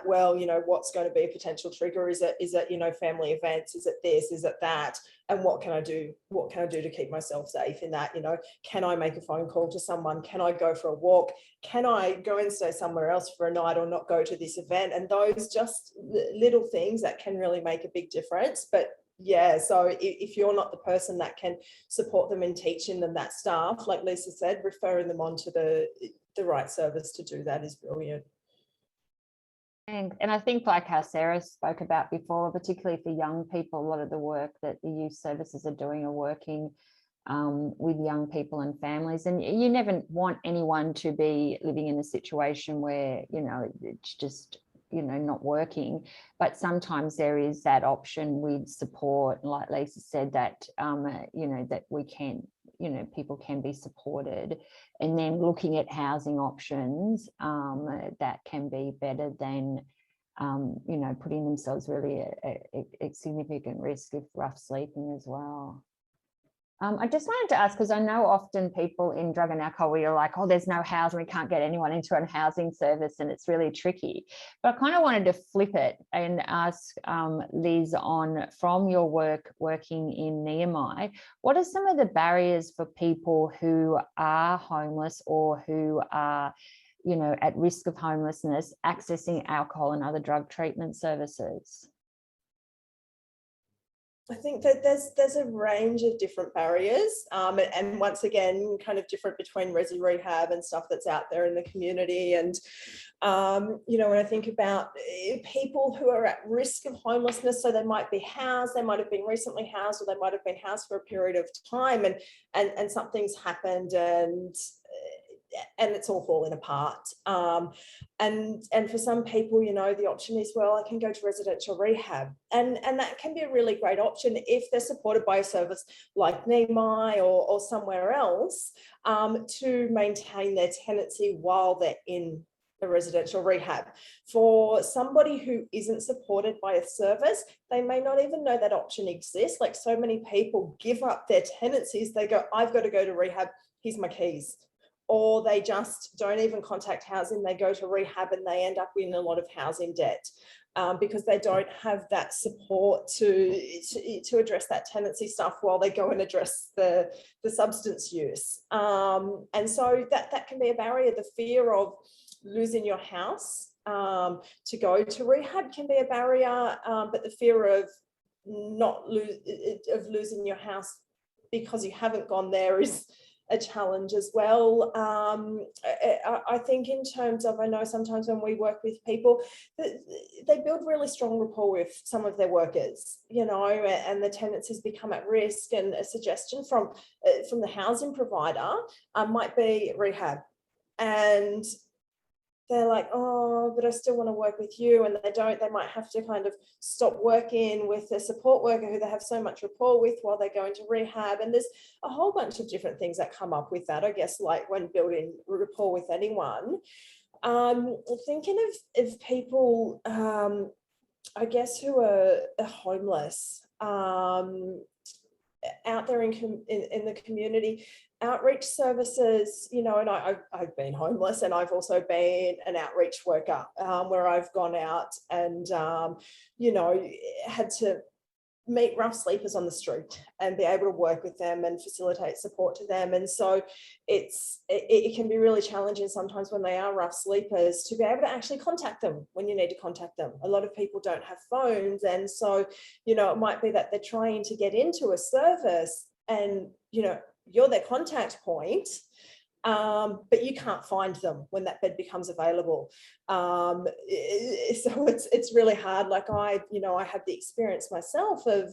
well, you know, what's going to be a potential trigger? Is it, you know, family events? Is it this? Is it that? And what can I do? What can I do to keep myself safe in that? You know, can I make a phone call to someone? Can I go for a walk? Can I go and stay somewhere else for a night or not go to this event? And those just little things that can really make a big difference. But yeah, so if you're not the person that can support them in teaching them that stuff, like Lisa said, referring them on to the right service to do that is brilliant. And I think, like how Sarah spoke about before, particularly for young people, a lot of the work that the youth services are doing are working with young people and families. And you never want anyone to be living in a situation where, you know, it's just, you know, not working. But sometimes there is that option with support, like Lisa said, that, you know, that we can, you know, people can be supported. And then looking at housing options that can be better than, you know, putting themselves really at a significant risk of rough sleeping as well. I just wanted to ask, because I know often people in drug and alcohol, we are like, oh, there's no housing, we can't get anyone into a housing service and it's really tricky. But I kind of wanted to flip it and ask Liz, on from your work working in Nehemiah, what are some of the barriers for people who are homeless or who are, you know, at risk of homelessness accessing alcohol and other drug treatment services? I think that there's a range of different barriers, and once again, kind of different between resi rehab and stuff that's out there in the community. And you know, when I think about people who are at risk of homelessness, so they might be housed, they might have been recently housed, or they might have been housed for a period of time, and something's happened, and it's all falling apart. And for some people, you know, the option is, well, I can go to residential rehab. And that can be a really great option if they're supported by a service like Nehemiah or somewhere else, to maintain their tenancy while they're in the residential rehab. For somebody who isn't supported by a service, they may not even know that option exists. Like, so many people give up their tenancies. They go, I've got to go to rehab, here's my keys. or they just don't even contact housing. They go to rehab and they end up in a lot of housing debt. Because they don't have that support to address that tenancy stuff while they go and address the substance use. And so that can be a barrier. The fear of losing your house to go to rehab can be a barrier, but the fear of losing your house because you haven't gone there is a challenge as well. I think in terms of, I know sometimes when we work with people, they build really strong rapport with some of their workers, you know, and the tenancies become at risk, and a suggestion from the housing provider might be rehab. And they're like, oh, but I still want to work with you. And they might have to kind of stop working with a support worker who they have so much rapport with while they go into rehab. And there's a whole bunch of different things that come up with that, I guess, like when building rapport with anyone. Thinking of people, I guess, who are homeless, out there in the community, outreach services, you know, and I've been homeless, and I've also been an outreach worker where I've gone out and, you know, had to meet rough sleepers on the street and be able to work with them and facilitate support to them. And so it can be really challenging sometimes when they are rough sleepers to be able to actually contact them when you need to contact them. A lot of people don't have phones, and so, you know, it might be that they're trying to get into a service and, you know, you're their contact point, but you can't find them when that bed becomes available. So it's really hard. Like I had the experience myself of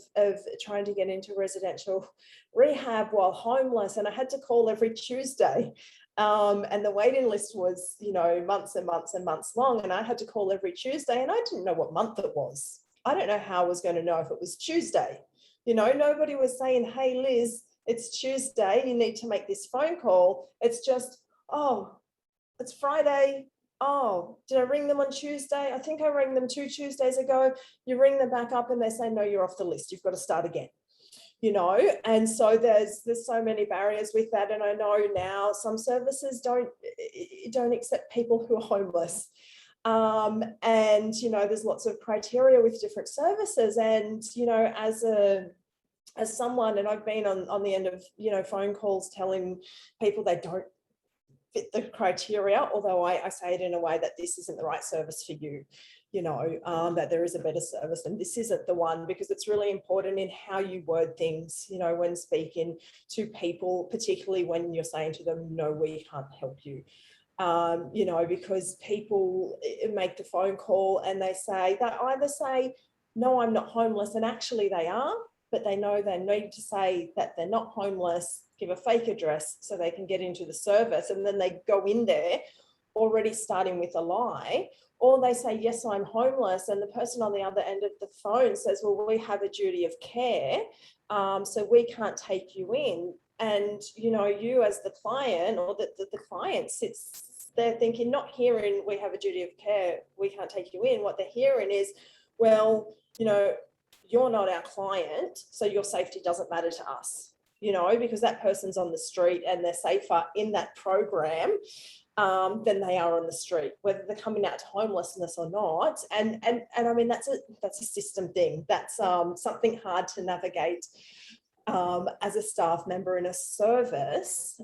trying to get into residential rehab while homeless, and I had to call every Tuesday. And the waiting list was, you know, months and months and months long, and I had to call every Tuesday, and I didn't know what month it was. I don't know how I was going to know if it was Tuesday. You know, nobody was saying, hey, Liz, it's Tuesday, you need to make this phone call. It's just, oh, it's Friday. Oh, did I ring them on Tuesday? I think I rang them 2 Tuesdays ago. You ring them back up and they say, no, you're off the list. You've got to start again. You know, and so there's so many barriers with that. And I know now some services don't accept people who are homeless. And, you know, there's lots of criteria with different services. And, you know, as someone, and I've been on the end of, you know, phone calls telling people they don't fit the criteria, although I say it in a way that this isn't the right service for you, you know, that there is a better service and this isn't the one, because it's really important in how you word things, you know, when speaking to people, particularly when you're saying to them, no, we can't help you. You know, because people make the phone call and they either say, no, I'm not homeless, and actually they are, but they know they need to say that they're not homeless, give a fake address so they can get into the service, and then they go in there already starting with a lie. Or they say, yes, I'm homeless, and the person on the other end of the phone says, well, we have a duty of care, so we can't take you in. And, you know, you as the client, or the client sits there thinking, not hearing we have a duty of care, we can't take you in. What they're hearing is, well, you know, you're not our client, so your safety doesn't matter to us, you know, because that person's on the street and they're safer in that program than they are on the street, whether they're coming out to homelessness or not. And I mean, that's a system thing. That's something hard to navigate as a staff member in a service.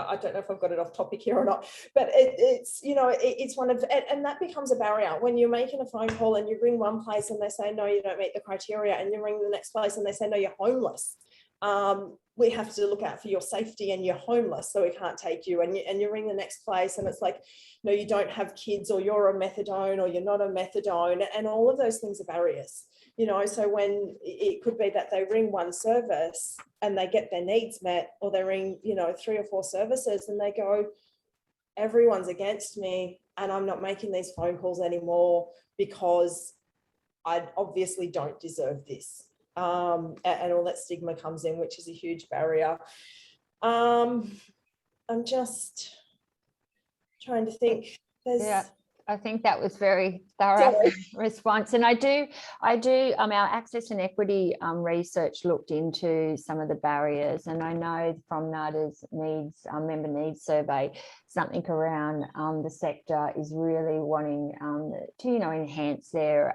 I don't know if I've got it off topic here or not, but it's, you know, it's one of, and that becomes a barrier when you're making a phone call and you ring one place and they say, no, you don't meet the criteria, and you ring the next place and they say, no, you're homeless. We have to look out for your safety and you're homeless, so we can't take you. And you ring the next place and it's like, no, you don't have kids, or you're a methadone, or you're not a methadone. And all of those things are barriers. You know, so when it could be that they ring one service and they get their needs met, or they ring, you know, 3 or 4 services and they go, everyone's against me and I'm not making these phone calls anymore because I obviously don't deserve this. And all that stigma comes in, which is a huge barrier. I'm just trying to think. Yeah. I think that was very thorough Sorry. response. And I do, our access and equity research looked into some of the barriers. And I know from NADA's needs, member needs survey, something around the sector is really wanting to, enhance their,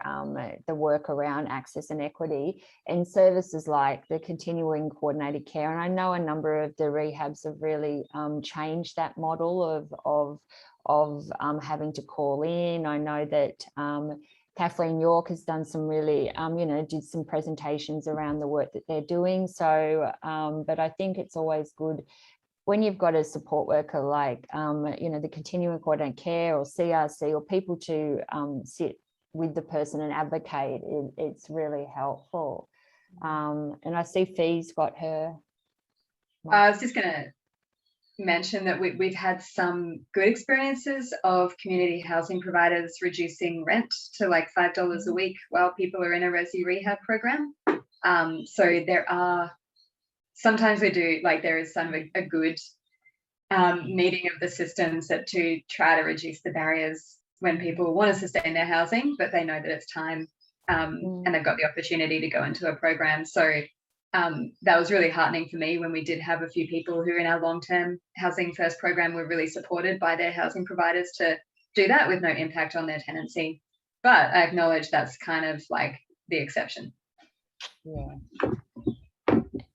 the work around access and equity and services like the continuing coordinated care. And I know a number of the rehabs have really changed that model of having to call in. I know that Kathleen York has done some really, did some presentations around the work that they're doing. So, but I think it's always good when you've got a support worker like, the continuing coordinated care or CRC or people to sit with the person and advocate, it's really helpful. And I see Fee's got her. I was just going to mention that we've had some good experiences of community housing providers reducing rent to like $5 a week while people are in a resi rehab program. So there are, sometimes we do, like there is some a good meeting of the systems that to try to reduce the barriers when people want to sustain their housing, but they know that it's time and they've got the opportunity to go into a program. So that was really heartening for me when we did have a few people who in our long-term housing first program were really supported by their housing providers to do that with no impact on their tenancy. But I acknowledge that's kind of like the exception. Yeah.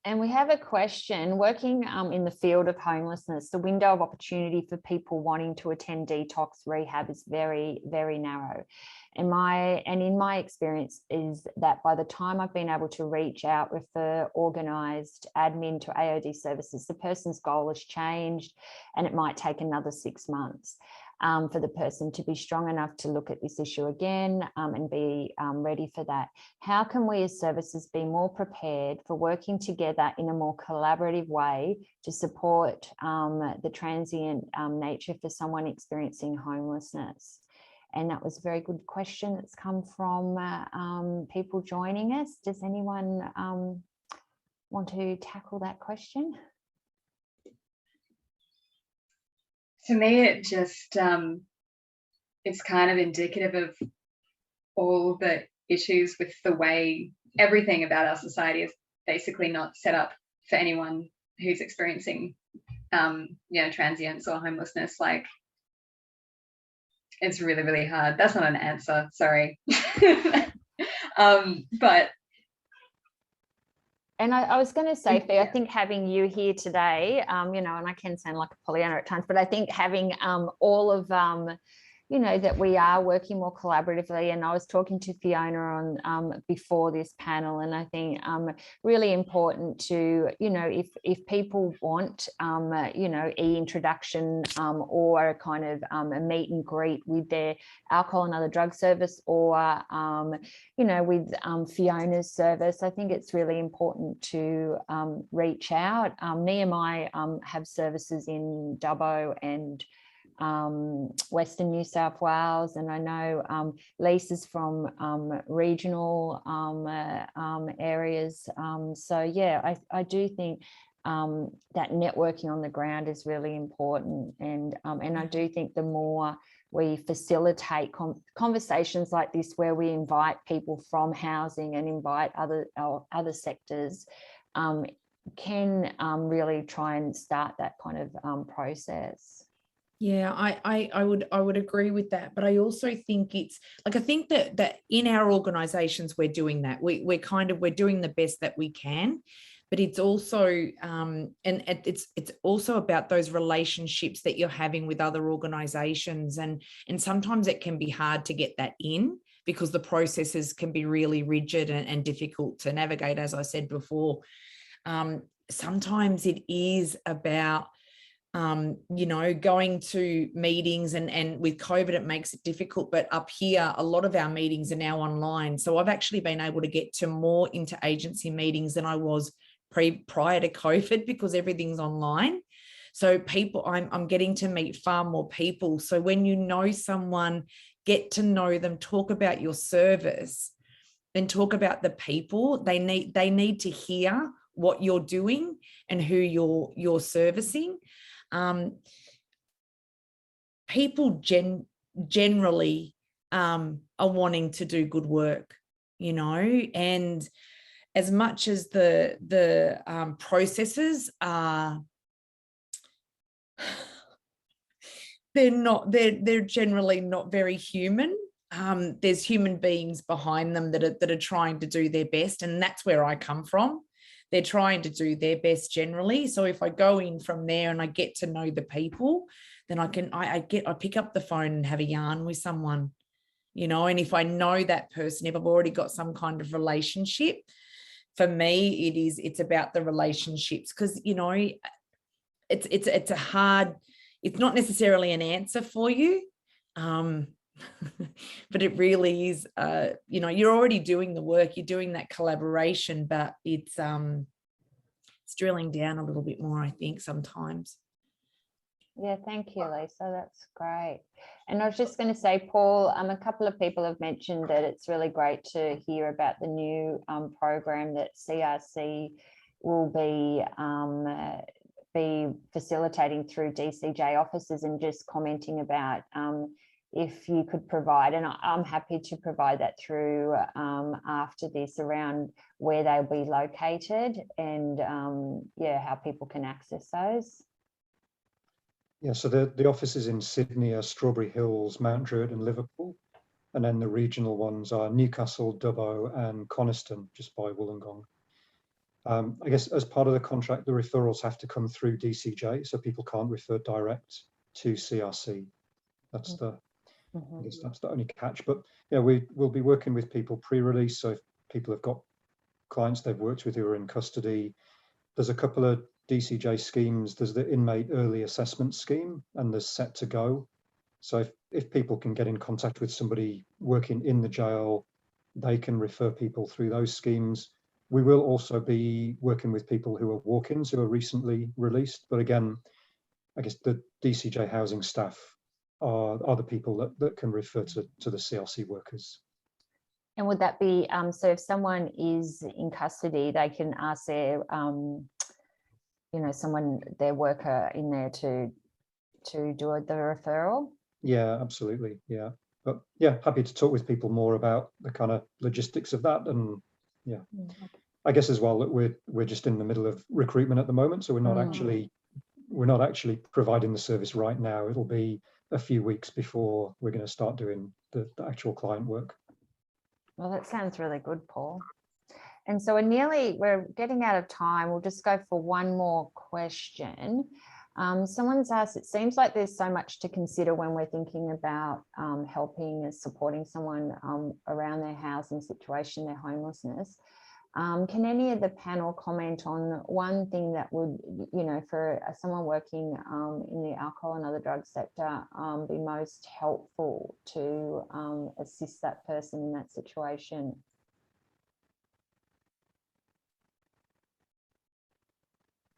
And we have a question. Working in the field of homelessness, the window of opportunity for people wanting to attend detox rehab is very, very narrow. And in my experience is that by the time I've been able to reach out, refer, organised admin to AOD services, the person's goal has changed and it might take another 6 months for the person to be strong enough to look at this issue again and be ready for that. How can we as services be more prepared for working together in a more collaborative way to support the transient nature for someone experiencing homelessness? And that was a very good question that's come from people joining us. Does anyone want to tackle that question? To me, it just, it's kind of indicative of all the issues with the way everything about our society is basically not set up for anyone who's experiencing, transience or homelessness. Like, it's really, really hard. That's not an answer, sorry. But and I was going to say, Fee, I think having you here today, and I can sound like a Pollyanna at times, but I think having all of, that we are working more collaboratively. And I was talking to Fiona on before this panel, and I think really important to, if people want, e-introduction or a kind of a meet and greet with their alcohol and other drug service or, with Fiona's service, I think it's really important to reach out. Nehemiah have services in Dubbo and Western New South Wales, and I know Lisa's from regional areas. So yeah, I do think that networking on the ground is really important, and I do think the more we facilitate conversations like this, where we invite people from housing and invite other sectors, can really try and start that kind of process. Yeah, I would agree with that, but I also think it's like, I think that in our organizations we're doing that. We're doing the best that we can, but it's also and it's also about those relationships that you're having with other organizations, and sometimes it can be hard to get that in because the processes can be really rigid and difficult to navigate, as I said before. Sometimes it is about going to meetings, and with COVID it makes it difficult, but up here a lot of our meetings are now online, so I've actually been able to get to more interagency meetings than I was prior to COVID because everything's online. So people, I'm getting to meet far more people. So when you know someone, get to know them, talk about your service and talk about the people. They need to hear what you're doing and who you're servicing. People generally are wanting to do good work, you know, and as much as the processes are, they're generally not very human. There's human beings behind them that are trying to do their best, and that's where I come from. They're trying to do their best generally. So if I go in from there and I get to know the people, then I pick up the phone and have a yarn with someone, you know. And if I know that person, if I've already got some kind of relationship, for me it's about the relationships, because, you know, it's a hard, it's not necessarily an answer for you, but it really is, you know, you're already doing the work, you're doing that collaboration, but it's drilling down a little bit more, I think, sometimes. Yeah, thank you, Lisa. That's great. And I was just going to say, Paul, a couple of people have mentioned that it's really great to hear about the new program that CRC will be facilitating through DCJ offices, and just commenting about if you could provide, and I'm happy to provide that through after this, around where they'll be located and yeah, how people can access those. Yeah, so the offices in Sydney are Strawberry Hills, Mount Druitt and Liverpool. And then the regional ones are Newcastle, Dubbo and Coniston, just by Wollongong. I guess as part of the contract, the referrals have to come through DCJ, so people can't refer direct to CRC. That's I guess that's the only catch. But yeah, we'll be working with people pre-release. So if people have got clients they've worked with who are in custody, there's a couple of DCJ schemes. There's the inmate early assessment scheme and there's set to go. So if people can get in contact with somebody working in the jail, they can refer people through those schemes. We will also be working with people who are walk-ins who are recently released. But again, I guess the DCJ housing staff are the people that can refer to the CRC workers. And would that be, so if someone is in custody, they can ask their, you know, their worker in there to do the referral? Yeah, absolutely. Yeah. But yeah, happy to talk with people more about the kind of logistics of that. And yeah, I guess as well that we're just in the middle of recruitment at the moment. So we're not actually providing the service right now. It'll be a few weeks before we're going to start doing the actual client work. Well, that sounds really good, Paul. And so we're getting out of time. We'll just go for one more question. Someone's asked, it seems like there's so much to consider when we're thinking about helping and supporting someone around their housing situation, their homelessness. Can any of the panel comment on one thing that would, you know, for someone working in the alcohol and other drug sector, be most helpful to assist that person in that situation?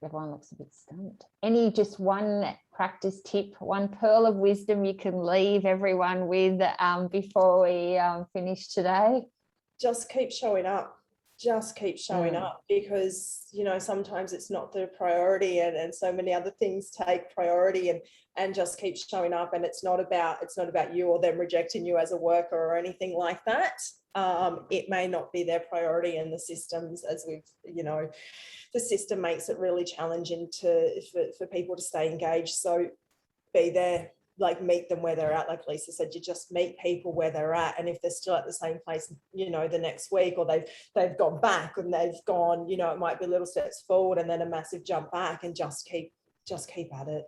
Everyone looks a bit stumped. Just one practice tip, one pearl of wisdom you can leave everyone with before we finish today? Just keep showing up. Just keep showing up, because, you know, sometimes it's not the priority, and so many other things take priority, and just keep showing up. And it's not about you or them rejecting you as a worker or anything like that. It may not be their priority, and the systems, as we've, you know, the system makes it really challenging for people to stay engaged. So be there, like meet them where they're at. Like Lisa said, you just meet people where they're at, and if they're still at the same place, you know, the next week, or they've gone back and they've gone, you know, it might be little steps forward and then a massive jump back, and just keep at it.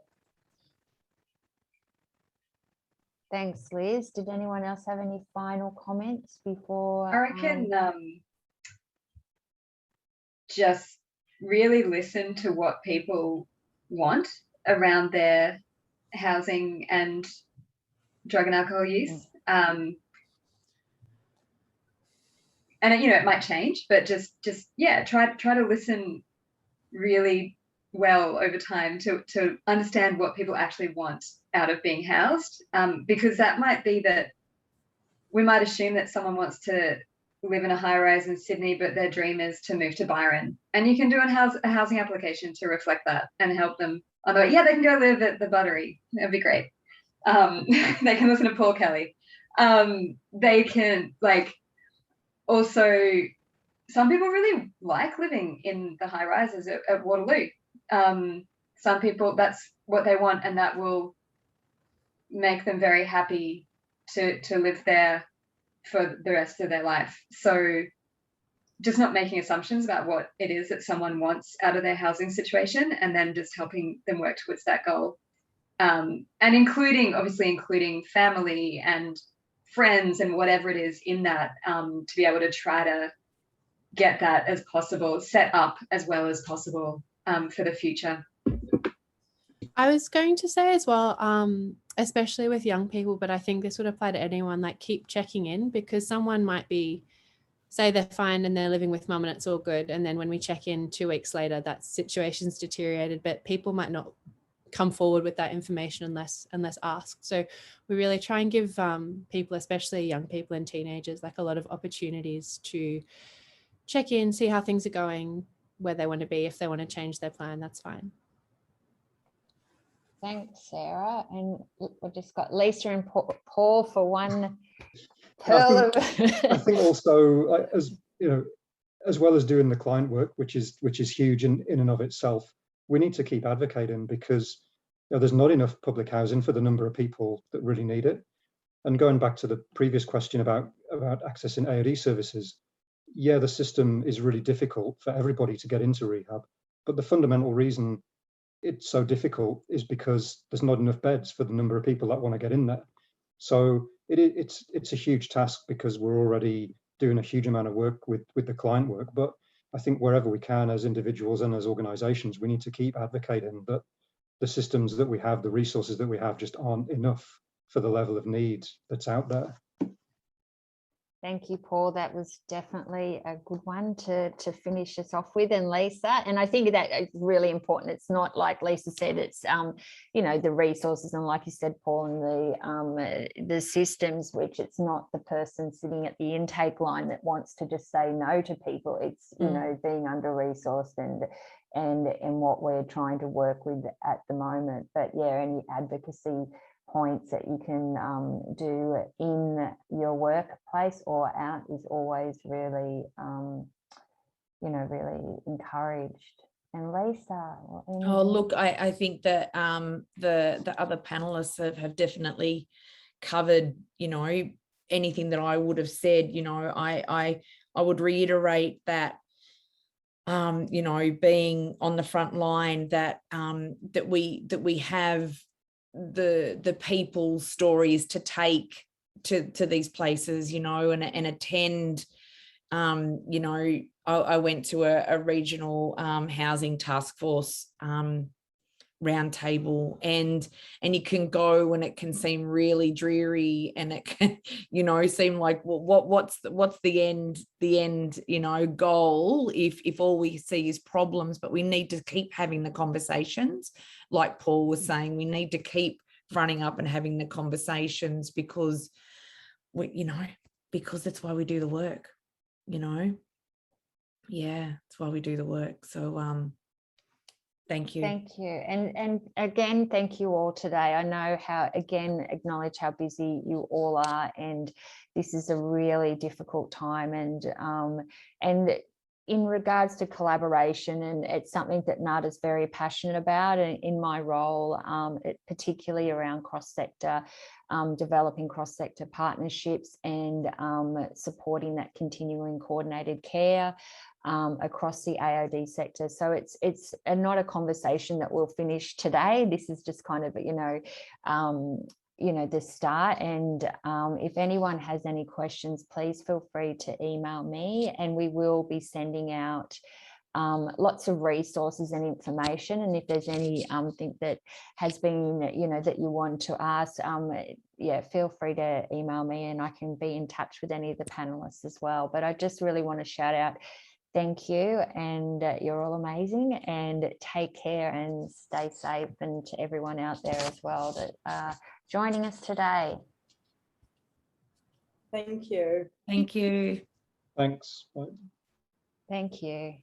Thanks, Liz. Did anyone else have any final comments before? I reckon just really listen to what people want around their housing and drug and alcohol use. And you know, it might change, but just yeah, try to listen really well over time to understand what people actually want out of being housed, because that might be that we might assume that someone wants to live in a high rise in Sydney, but their dream is to move to Byron, and you can do a housing application to reflect that and help them. Although, yeah, they can go live at the Buttery. That'd be great. They can listen to Paul Kelly. They can also, some people really like living in the high rises at Waterloo. Some people, that's what they want, and that will make them very happy to live there for the rest of their life. So just not making assumptions about what it is that someone wants out of their housing situation, and then just helping them work towards that goal. And obviously including family and friends and whatever it is in that, to be able to try to get that as possible, set up as well as possible for the future. I was going to say as well, especially with young people, but I think this would apply to anyone, like keep checking in, because someone might say they're fine and they're living with mum and it's all good. And then when we check in 2 weeks later, that situation's deteriorated, but people might not come forward with that information unless asked. So we really try and give people, especially young people and teenagers, like a lot of opportunities to check in, see how things are going, where they want to be. If they want to change their plan, that's fine. Thanks, Sarah. And we've just got Lisa and Paul for one I think also, as you know, as well as doing the client work, which is huge in and of itself, we need to keep advocating, because there's not enough public housing for the number of people that really need it. And going back to the previous question about accessing AOD services, yeah, the system is really difficult for everybody to get into rehab, but the fundamental reason it's so difficult is because there's not enough beds for the number of people that want to get in there. So it's a huge task, because we're already doing a huge amount of work with the client work. But I think wherever we can, as individuals and as organizations, we need to keep advocating that the systems that we have, the resources that we have, just aren't enough for the level of need that's out there. Thank you, Paul. That was definitely a good one to finish us off with. And Lisa, and I think that is really important. It's not like Lisa said, it's, the resources, and like you said, Paul, and the systems, which it's not the person sitting at the intake line that wants to just say no to people. It's, being under-resourced and what we're trying to work with at the moment. But yeah, any advocacy points that you can do in your workplace or out is always really, really encouraged. And Lisa? Oh, look, I think that the other panelists have definitely covered, anything that I would have said. I would reiterate that, being on the front line, that that we have the people's stories to take to these places, and attend. I went to a regional housing task force roundtable, and you can go and it can seem really dreary, and it can seem like, well, what's the end goal if all we see is problems. But we need to keep having the conversations, like Paul was saying. We need to keep fronting up and having the conversations, because because that's why we do the work. That's why we do the work. So thank you. Thank you. And again, thank you all today. I know acknowledge how busy you all are, and this is a really difficult time, and in regards to collaboration, and it's something that NADA's very passionate about, and in my role, particularly around cross-sector, developing cross-sector partnerships and supporting that continuing coordinated care across the AOD sector. So it's not a conversation that we'll finish today. This is just kind of, the start. And if anyone has any questions, please feel free to email me, and we will be sending out lots of resources and information. And if there's anything that has been, that you want to ask, feel free to email me, and I can be in touch with any of the panelists as well. But I just really want to shout out, thank you, and you're all amazing, and take care and stay safe, and to everyone out there as well that are joining us today. Thank you. Thank you. Thanks. Bye. Thank you.